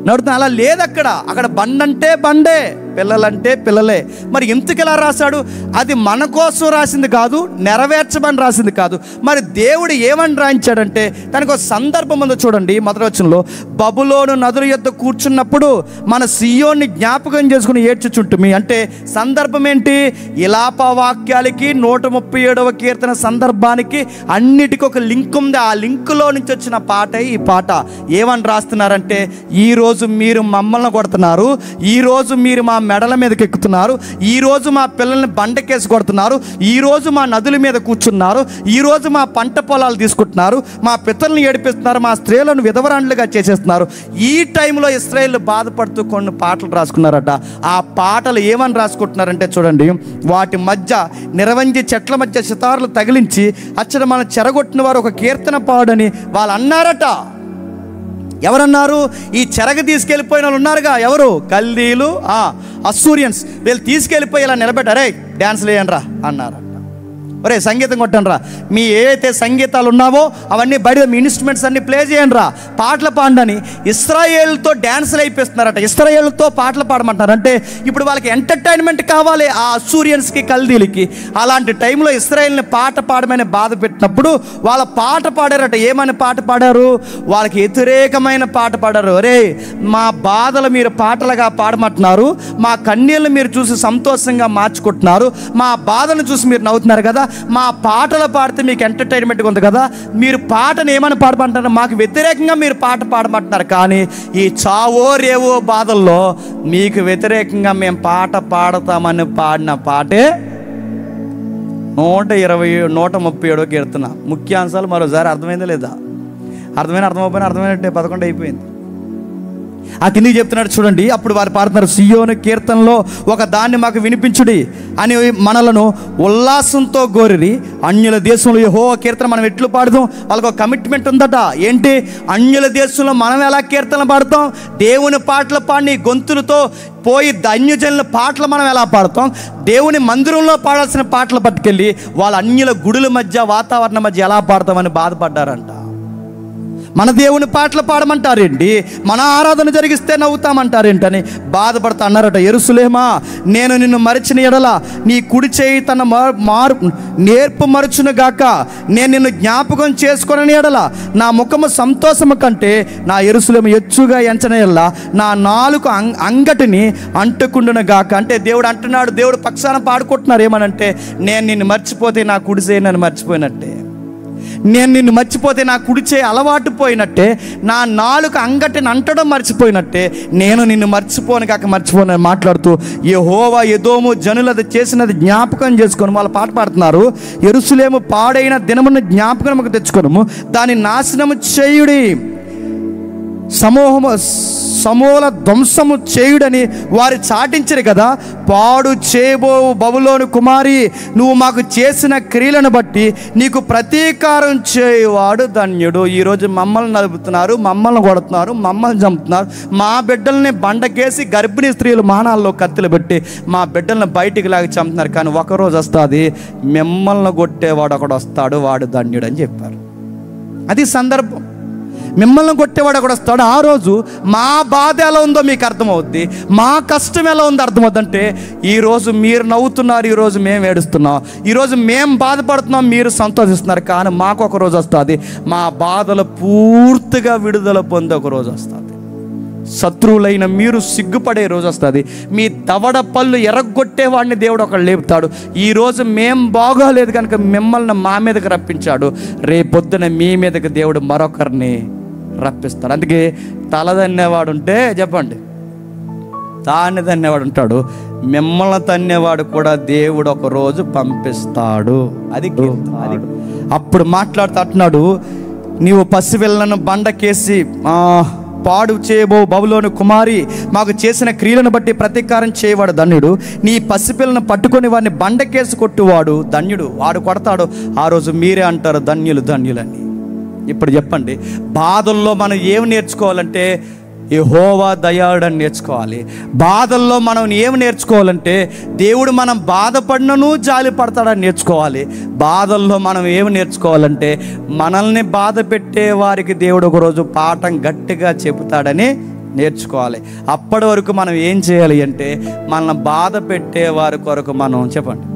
నడుతున్నా అలా లేదు అక్కడ. అక్కడ బండంటే బండే, పిల్లలంటే పిల్లలే. మరి ఎందుకు ఇలా రాశాడు? అది మన కోసం రాసింది కాదు, నెరవేర్చమని రాసింది కాదు. మరి దేవుడు ఏమని రాయించాడంటే దానికి ఒక సందర్భం ఉందో చూడండి. మొదటి వచనంలో, బబులోను నదుల యొద్ద కూర్చున్నప్పుడు మన సియోన్ని జ్ఞాపకం చేసుకుని ఏడ్చుచుంటుమి. అంటే సందర్భం ఏంటి? ఇలాప వాక్యాలకి 137వ కీర్తన సందర్భానికి అన్నిటికీ ఒక లింక్ ఉంది. ఆ లింకులో నుంచి వచ్చిన పాట ఈ పాట. ఏమని రాస్తున్నారంటే, ఈరోజు మీరు మమ్మల్ని కొడుతున్నారు, ఈరోజు మీరు మా మెడల మీదకి ఎక్కుతున్నారు, ఈరోజు మా పిల్లల్ని బండకేసి కొడుతున్నారు, ఈరోజు మా నదుల మీద కూర్చున్నారు, ఈరోజు మా పంట పొలాలు తీసుకుంటున్నారు, మా పితరులను ఏడిపిస్తున్నారు, మా స్త్రీలను విధవరాండ్లుగా చేసేస్తున్నారు. ఈ టైంలో ఇశ్రాయేలు బాధపడుతూ కొన్ని పాటలు రాసుకున్నారట. ఆ పాటలు ఏమని రాసుకుంటున్నారంటే చూడండి, వాటి మధ్య నిరవంజి చెట్ల మధ్య సితారులు తగిలించి అచ్చట మనం చెరగొట్టిన వారు ఒక కీర్తన పాడని వాళ్ళు అన్నారట. ఎవరన్నారు? ఈ చెరగ తీసుకెళ్ళిపోయిన వాళ్ళు ఉన్నారుగా, ఎవరు? కల్దీలు, అస్సూరియన్స్. వీళ్ళు తీసుకెళ్ళిపోయి ఇలా నిలబెట్టారే, డ్యాన్స్లు వేయండి రా అన్నారట. ఒరే సంగీతం కొట్టండి రా, మీ ఏవైతే సంగీతాలు ఉన్నావో అవన్నీ బయట, మీ ఇన్స్ట్రుమెంట్స్ అన్ని ప్లే చేయండి రా, పాటలు పాడని ఇశ్రాయేలుతో డ్యాన్సులు అయిపోతున్నారట. ఇశ్రాయేలుతో పాటలు పాడమంటారు. అంటే ఇప్పుడు వాళ్ళకి ఎంటర్టైన్మెంట్ కావాలి ఆ అస్సూరియన్స్కి, కల్దీలకి. అలాంటి టైంలో ఇశ్రాయేల్ని పాట పాడమని బాధ పెట్టినప్పుడు వాళ్ళ పాట పాడారట. ఏమని పాట పాడారు? వాళ్ళకి వ్యతిరేకమైన పాట పాడారు. అరే మా బాధలు మీరు పాటలుగా పాడమంటున్నారు, మా కన్నీళ్ళు మీరు చూసి సంతోషంగా మార్చుకుంటున్నారు, మా బాధను చూసి మీరు నవ్వుతున్నారు కదా, మా పాటలు పాడితే మీకు ఎంటర్టైన్మెంట్గా ఉంది కదా, మీరు పాటను ఏమని పాడమంటారు? మాకు వ్యతిరేకంగా మీరు పాట పాడమంటున్నారు, కానీ ఈ చావో రేవో బాధల్లో మీకు వ్యతిరేకంగా మేము పాట పాడతామని పాడిన పాటే 137వ కీర్తన. ముఖ్యాంశాలు మరోసారి అర్థమైందా లేదా? అర్థమైపోయినా అర్థమైనట్టే 11 అయిపోయింది. ఆ కిందికి చెప్తున్నాడు చూడండి. అప్పుడు వారు పాడుతున్నారు, సియోను కీర్తనలో ఒక దాన్ని మాకు వినిపించుడి అని మనలను ఉల్లాసంతో గోరిరి. అన్యుల దేశంలో యెహోవా కీర్తన మనం ఎట్లు పాడుతాం? వాళ్ళకి ఒక కమిట్మెంట్ ఉందట. ఏంటి? అన్యుల దేశంలో మనం ఎలా కీర్తనలు పాడుతాం? దేవుని పాటలు పాడి గొంతులతో పోయి అన్యజనుల పాటలు మనం ఎలా పాడుతాం? దేవుని మందిరంలో పాడాల్సిన పాటలు పట్టుకెళ్ళి వాళ్ళ అన్యుల గుడుల మధ్య, వాతావరణం మధ్య ఎలా పాడతామని బాధపడ్డారంట. మన దేవుని పాటలు పాడమంటారేంటి, మన ఆరాధన జరిగిస్తే నవ్వుతామంటారేంటని బాధపడతా అన్నారట. యెరూషలేమా, నేను నిన్ను మరిచిన ఎడల నీ కుడి చేయి తన నేర్పు మరచును గాక, నేను నిన్ను జ్ఞాపకం చేసుకొనని ఎడల నా ముఖము సంతోషము కంటే నా యెరూషలేము ఎచ్చుగా ఎంచన ఎడల నా నాలుక అంగటిని అంటుకుండును గాక. అంటే దేవుడు అంటున్నాడు, దేవుడు పక్షాన పాడుకుంటున్నారు. ఏమనంటే, నేను నిన్ను మర్చిపోతే నా కుడి చేయి నన్ను మర్చిపోయినట్టే, నేను నిన్ను మర్చిపోతే నా కుడిచే అలవాటు పోయినట్టే, నా నాలుక అంగటిని అంటడం మర్చిపోయినట్టే, నేను నిన్ను మర్చిపోను కాక మర్చిపోను మాట్లాడుతూ యెహోవా ఎదోము జనులది చేసినది జ్ఞాపకం చేసుకొని వాళ్ళు పాట పాడుతున్నారు. యెరూషలేము పాడైన దినమును జ్ఞాపకముకు తెచ్చుకొనుము, దాని నాశనము చేయుడి, సమూల ధ్వంసము చేయుడని వారు చాటించరు కదా. పాడు చేయబో బబులోను కుమారి, నువ్వు మాకు చేసిన క్రియలను బట్టి నీకు ప్రతీకారం చేయువాడు ధన్యుడు. ఈరోజు మమ్మల్ని నలుపుతున్నారు, మమ్మల్ని కొడుతున్నారు, మమ్మల్ని చంపుతున్నారు, మా బిడ్డల్ని బండకేసి గర్భిణీ స్త్రీలు మానాల్లో కత్తులు పెట్టి మా బిడ్డల్ని బయటికి లాగి చంపుతున్నారు. కానీ ఒకరోజు వస్తుంది, మిమ్మల్ని కొట్టేవాడు ఒకడు వస్తాడు, వాడు ధన్యుడు అని చెప్పారు. అది సందర్భం. మిమ్మల్ని కొట్టేవాడు అక్కడ వస్తాడు. ఆ రోజు మా బాధ ఎలా ఉందో మీకు అర్థమవుద్ది, మా కష్టం ఎలా ఉందో అర్థమవుద్ది. అంటే ఈరోజు మీరు నవ్వుతున్నారు, ఈరోజు మేము ఏడుస్తున్నాం, ఈరోజు మేము బాధపడుతున్నాం, మీరు సంతోషిస్తున్నారు. కానీ మాకు ఒక రోజు వస్తుంది, మా బాధలు పూర్తిగా విడుదల పొందే ఒక రోజు వస్తుంది. శత్రువులైన మీరు సిగ్గుపడే రోజు వస్తుంది. మీ దవడ పళ్ళు ఎరగొట్టేవాడిని దేవుడు ఒకడు లేపుతాడు. ఈరోజు మేం బాగోలేదు కనుక మిమ్మల్ని మా మీదకి రప్పించాడు, రేపొద్దున మీ మీదకి దేవుడు మరొకరిని రప్పిస్తాడు. అందుకే తలదన్నేవాడు ఉంటే చెప్పండి, తాన్ని తన్నేవాడు ఉంటాడు, మిమ్మల్ని తన్నేవాడు కూడా దేవుడు ఒక రోజు పంపిస్తాడు. అది అప్పుడు మాట్లాడుతూ అంటున్నాడు, నీవు పసిపిల్లను బండకేసి పాడు చేయబో బబులోను కుమారి మాకు చేసిన క్రియలను బట్టి ప్రతీకారం చేయవాడు ధన్యుడు. నీ పసిపిల్లను పట్టుకొని వాడిని బండకేసి కొట్టువాడు ధన్యుడు. వాడు కొడతాడు, ఆ రోజు మీరే అంటారు ధన్యులు ధన్యులని. ఇప్పుడు చెప్పండి, బాధల్లో మనం ఏమి నేర్చుకోవాలంటే యెహోవా దయాళుడని నేర్చుకోవాలి. బాధల్లో మనం ఏమి నేర్చుకోవాలంటే దేవుడు మనం బాధపడినను జాలి పడతాడని నేర్చుకోవాలి. బాధల్లో మనం ఏమి నేర్చుకోవాలంటే మనల్ని బాధ పెట్టే వారికి దేవుడు ఒకరోజు పాఠం గట్టిగా చెబుతాడని నేర్చుకోవాలి. అప్పటి వరకు మనం ఏం చేయాలి అంటే మనల్ని బాధ పెట్టే వారి కొరకు మనం చెప్పండి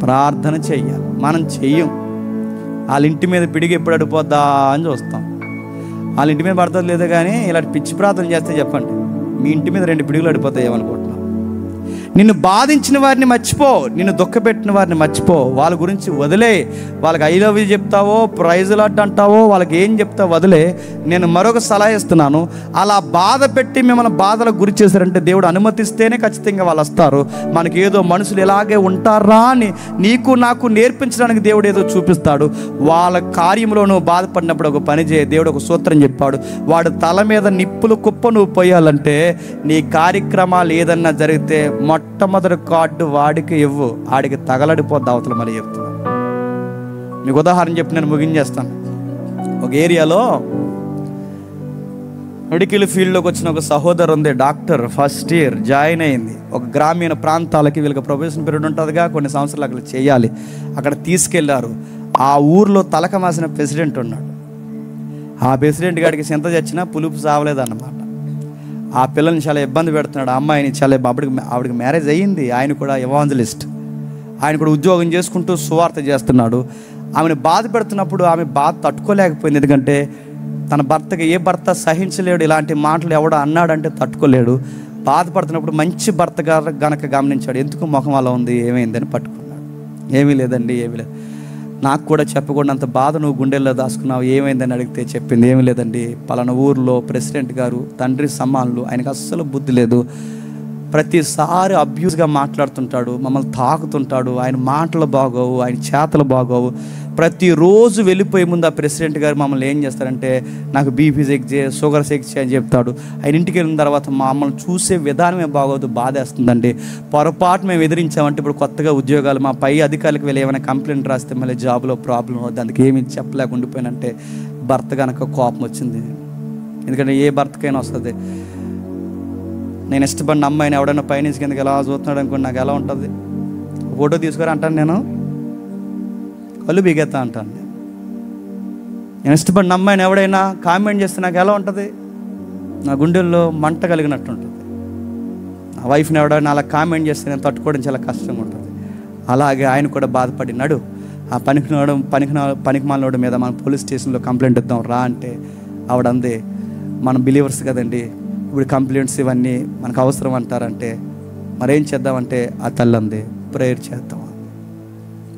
ప్రార్థన చెయ్యాలి. మనం చెయ్యం. వాళ్ళ ఇంటి మీద పిడిగి ఎప్పుడు అడిపోద్దా అని చూస్తాం. వాళ్ళ ఇంటి మీద పడుతుంది లేదు, కానీ ఇలాంటి పిచ్చి ప్రార్థన చేస్తే చెప్పండి మీ ఇంటి మీద 2 పిడుగులు అడిపోతాయి ఏమనుకుంటున్నాం. నిన్ను బాధించిన వారిని మర్చిపో, నిన్ను దుఃఖపెట్టిన వారిని మర్చిపో, వాళ్ళ గురించి వదిలే. వాళ్ళకి ఐ లవ్ యూ చెప్తావో, ప్రైజ్ లాట్ అంటావో, వాళ్ళకి ఏం చెప్తావో వదిలే. నేను మరొక సలహా ఇస్తున్నాను, అలా బాధ పెట్టి మిమ్మల్ని బాధలకు గురి చేశారంటే దేవుడు అనుమతిస్తేనే ఖచ్చితంగా వాళ్ళు వస్తారు. మనకి ఏదో మనుషులు ఇలాగే ఉంటారా అని నీకు నాకు నేర్పించడానికి దేవుడు ఏదో చూపిస్తాడు. వాళ్ళ కార్యంలోనూ బాధపడినప్పుడు ఒక పని చేయ, దేవుడు ఒక సూత్రం చెప్పాడు. వాడు తల మీద నిప్పులు కుప్ప నువ్వు పోయాలంటే నీ కార్యక్రమాలు ఏదన్నా జరిగితే మొట్టమొదటి కార్డు వాడికి ఇవ్వు, ఆడికి తగలడిపోద్ది అవతల. మరి చెప్తున్నా, మీకు ఉదాహరణ చెప్పి నేను ముగించేస్తాను. ఒక ఏరియాలో మెడికల్ ఫీల్డ్లోకి వచ్చిన ఒక సహోదరు ఉంది, డాక్టర్, ఫస్ట్ ఇయర్ జాయిన్ అయింది. ఒక గ్రామీణ ప్రాంతాలకి వీళ్ళకి ప్రొఫెషన్ పీరియడ్ ఉంటుందిగా, కొన్ని సంవత్సరాలు అక్కడ చేయాలి. అక్కడ తీసుకెళ్లారు. ఆ ఊర్లో తలక మాసిన ప్రెసిడెంట్ ఉన్నాడు. ఆ ప్రెసిడెంట్ గారికి చింత చచ్చినా పులుపు సావలేదన్నమాట. ఆ పిల్లల్ని చాలా ఇబ్బంది పెడుతున్నాడు. ఆ అమ్మాయిని చాలా ఆవిడకి మ్యారేజ్ అయ్యింది. ఆయన కూడా ఎవాంజలిస్ట్. ఆయన కూడా ఉద్యోగం చేసుకుంటూ సువార్త చేస్తున్నాడు. ఆమెను బాధ పెడుతున్నప్పుడు ఆమె బాధ తట్టుకోలేకపోయింది. ఎందుకంటే తన భర్తకి ఏ భర్త సహించలేడు, ఇలాంటి మాటలు ఎవడో అన్నాడంటే తట్టుకోలేడు. బాధపడుతున్నప్పుడు మంచి భర్త గనక గమనించాడు. ఎందుకు ముఖం అలా ఉంది, ఏమైందని పట్టుకున్నాడు. ఏమీ లేదండి, ఏమీ లేదు. నాకు కూడా చెప్పకూడనంత బాధ నువ్వు గుండెల్లో దాచుకున్నావు, ఏమైందని అడిగితే చెప్పింది, ఏమీ లేదండి, పలానా ఊర్లో ప్రెసిడెంట్ గారు తండ్రి సమానులు, ఆయనకు అస్సలు బుద్ధి లేదు, ప్రతిసారి అబ్యూస్గా మాట్లాడుతుంటాడు, మమ్మల్ని తాకుతుంటాడు, ఆయన మాటలు బాగోవు, ఆయన చేతలు బాగోవు. ప్రతిరోజు వెళ్ళిపోయే ముందు ఆ ప్రెసిడెంట్ గారు మమ్మల్ని ఏం చేస్తారంటే నాకు బీపీ చెక్ చేయ, షుగర్ చెక్ చేయని చెప్తాడు. ఆయన ఇంటికి వెళ్ళిన తర్వాత మమ్మల్ని చూసే విధానమే బాగోదు, బాధేస్తుందండి. పొరపాటు మేము ఎదిరించామంటే ఇప్పుడు కొత్తగా ఉద్యోగాలు మా పై అధికారులకు వెళ్ళి ఏమైనా కంప్లైంట్ రాస్తే మళ్ళీ జాబ్లో ప్రాబ్లం అవుతుంది, అందుకే ఏమి చెప్పలేక ఉండిపోయినంటే భర్త కనుక కోపం వచ్చింది. ఎందుకంటే ఏ భర్తకైనా వస్తుంది. నేను ఇష్టపడిన అమ్మాయిని ఎవడైనా పైనుంచి కిందకి ఎలా చూస్తున్నాడు అనుకోండి, నాకు ఎలా ఉంటుంది? ఫోటో తీసుకురా అంటాను, నేను కళ్ళు బిగేస్తా అంటాను. నేను ఇష్టపడిన అమ్మాయిని ఎవడైనా కామెంట్ చేస్తే నాకు ఎలా ఉంటుంది? నా గుండెల్లో మంట కలిగినట్టు ఉంటుంది. నా వైఫ్ని ఎవడైనా అలా కామెంట్ చేస్తే నేను తట్టుకోవడం చాలా కష్టంగా ఉంటుంది. అలాగే ఆయన కూడా బాధపడినాడు. ఆ పనికిమాలినోడు మీద మనం పోలీస్ స్టేషన్లో కంప్లైంట్ ఇద్దాం రా అంటే ఆవిడ అంది, మనం బిలీవర్స్ కదండి, ఇప్పుడు కంప్లైంట్స్ ఇవన్నీ మనకు అవసరం అంటారంటే మరేం చేద్దామంటే ఆ తల్లి అంది, ప్రేయర్ చేద్దాం.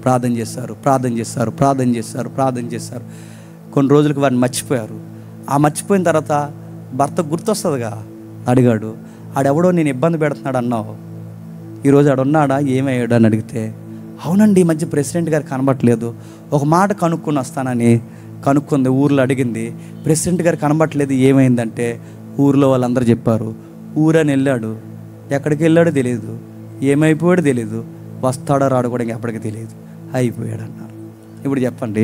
ప్రార్థన చేశారు. కొన్ని రోజులకు వారిని మర్చిపోయారు. ఆ మర్చిపోయిన తర్వాత భర్త గుర్తొస్తుందిగా, అడిగాడు, ఆడెవడో నేను ఇబ్బంది పెడుతున్నాడు అన్నావు, ఈరోజు ఆడున్నాడా, ఏమయ్యాడు అని అడిగితే, అవునండి ఈ మధ్య ప్రెసిడెంట్ గారు కనబట్టలేదు, ఒక మాట కనుక్కొని వస్తానని కనుక్కుంది. ఊర్లో అడిగింది, ప్రెసిడెంట్ గారు కనబట్టలేదు, ఏమైందంటే ఊర్లో వాళ్ళందరూ చెప్పారు. ఊరని వెళ్ళాడు, ఎక్కడికి వెళ్ళాడో తెలియదు, ఏమైపోయాడో తెలియదు, వస్తాడో రాడు కూడా ఎప్పటికీ తెలియదు, అయిపోయాడు అన్నారు. ఇప్పుడు చెప్పండి,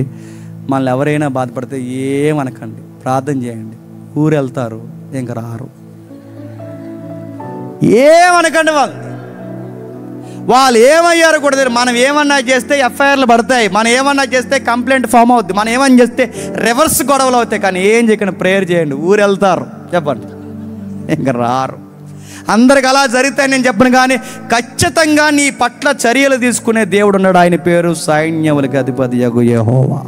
మనల్ని ఎవరైనా బాధపడితే ఏమనకండి, ప్రార్థన చేయండి. ఊరు వెళ్తారు, ఇంక రారు. ఏమనకండి, వాళ్ళు ఏమయ్యారో కూడా తెలియదు. మనం ఏమన్నా చేస్తే ఎఫ్ఐఆర్లు పడతాయి, మనం ఏమన్నా చేస్తే కంప్లైంట్ ఫామ్ అవుద్ది, మనం ఏమన్నా చేస్తే రివర్స్ గొడవలు అవుతాయి. కానీ ఏం చేయకండి, ప్రేయర్ చేయండి. ఊరు వెళ్తారు, చెప్పండి, ఇంక రారు. అందరికి అలా జరుగుతాయి నేను చెప్పను, కానీ ఖచ్చితంగా నీ పట్ల చర్యలు తీసుకునే దేవుడు ఉన్నాడు. ఆయన పేరు సైన్యములకు అధిపతి యెహోవా.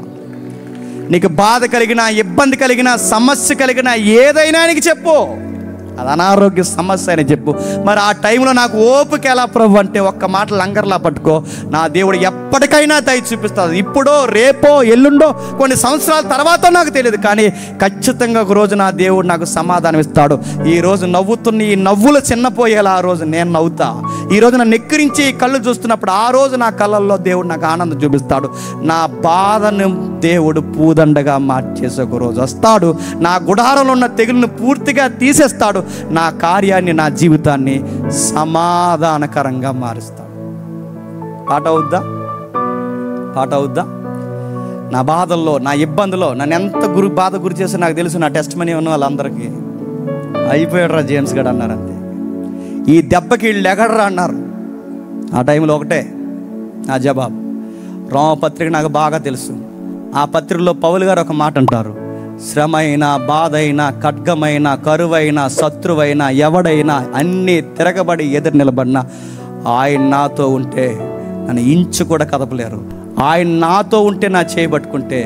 నీకు బాధ కలిగినా, ఇబ్బంది కలిగినా, సమస్య కలిగినా ఏదైనా ఆయనకి చెప్పు. అది అనారోగ్య సమస్య అని చెప్పు. మరి ఆ టైంలో నాకు ఓపిక ఎలా ప్రభు అంటే ఒక్క మాట లంగర్లా పట్టుకో, నా దేవుడు ఎప్పటికైనా దయ చూపిస్తాడు. ఇప్పుడో రేపో ఎల్లుండో కొన్ని సంవత్సరాల తర్వాత నాకు తెలియదు, కానీ ఖచ్చితంగా ఒక రోజు నా దేవుడు నాకు సమాధానం ఇస్తాడు. ఈరోజు నవ్వుతున్న ఈ నవ్వులు చిన్నపోయేలా ఆ రోజు నేను నవ్వుతా. ఈరోజు నన్ను ఎక్కిరించి కళ్ళు చూస్తున్నప్పుడు ఆ రోజు నా కళ్ళల్లో దేవుడు నాకు ఆనందం చూపిస్తాడు. నా బాధను దేవుడు పూదండగా మార్చేసే ఒక రోజు వస్తాడు. నా గుడారంలో ఉన్న తెగులను పూర్తిగా తీసేస్తాడు. నా కార్యాన్ని, నా జీవితాన్ని సమాధానకరంగా మారుస్తాడు. పాట అవుద్దా? నా బాధల్లో, నా ఇబ్బందులో నన్ను ఎంత బాధ గురి చేసి నాకు తెలుసు. నా టెస్ట్ మనీ ఉన్న వాళ్ళందరికీ అయిపోయాడు రా జేమ్స్ గడ్ అన్నారు. అంతే, ఈ దెబ్బకి వీళ్ళు ఎగడరా అన్నారు. ఆ టైంలో ఒకటే నా జవాబు. రోమపత్రిక నాకు బాగా తెలుసు. ఆ పత్రికలో పౌలు గారు ఒక మాట అంటారు, శ్రమ అయినా, బాధ అయినా, ఖడ్గమైనా, కరువైనా, శత్రువైనా, ఎవడైనా అన్నీ తిరగబడి ఎదురు నిలబడినా ఆయన నాతో ఉంటే నన్ను ఇంచు కూడా కదపలేరు. ఆయన నాతో ఉంటే నా చేయబట్టుకుంటే,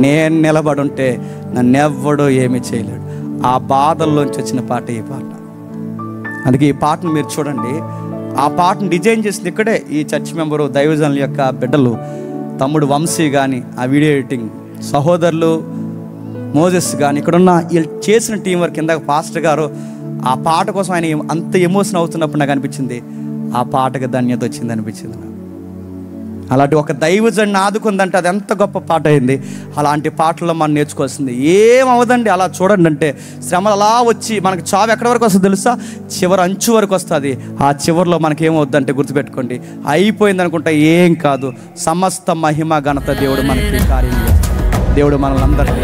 నేను నిలబడి ఉంటే నన్ను ఎవ్వడూ ఏమీ చేయలేడు. ఆ బాధల్లోంచి వచ్చిన పాట ఈ పాట. అందుకే ఈ పాటను మీరు చూడండి. ఆ పాటను డిజైన్ చేసింది ఇక్కడే ఈ చర్చ్ మెంబరు, దైవజనుల యొక్క బిడ్డలు, తమ్ముడు వంశీ కానీ, ఆ వీడియో ఎడిటింగ్ సహోదరులు మోజెస్ కానీ, ఇక్కడున్న వీళ్ళు చేసిన టీం వర్క్. కింద పాస్టర్ గారు ఆ పాట కోసం ఆయన అంత ఎమోషన్ అవుతున్నప్పుడు నాకు అనిపించింది ఆ పాటకి ధన్యత వచ్చింది అనిపించింది నాకు. అలాంటి ఒక దైవజన్ని ఆదుకుందంటే అది ఎంత గొప్ప పాట అయింది. అలాంటి పాటల్లో మనం నేర్చుకోవాల్సింది ఏమవదండి. అలా చూడండి, అంటే శ్రమలు అలా వచ్చి మనకి చావు ఎక్కడి వరకు వస్తుందో తెలుసా? చివరి అంచు వరకు వస్తుంది. ఆ చివరిలో మనకేమవుద్దంటే గుర్తుపెట్టుకోండి, అయిపోయింది అనుకుంటే ఏం కాదు, సమస్త మహిమ ఘనత దేవుడు మనకి కార్యం చేస్తాడు. దేవుడు మనల్ని అందరినీ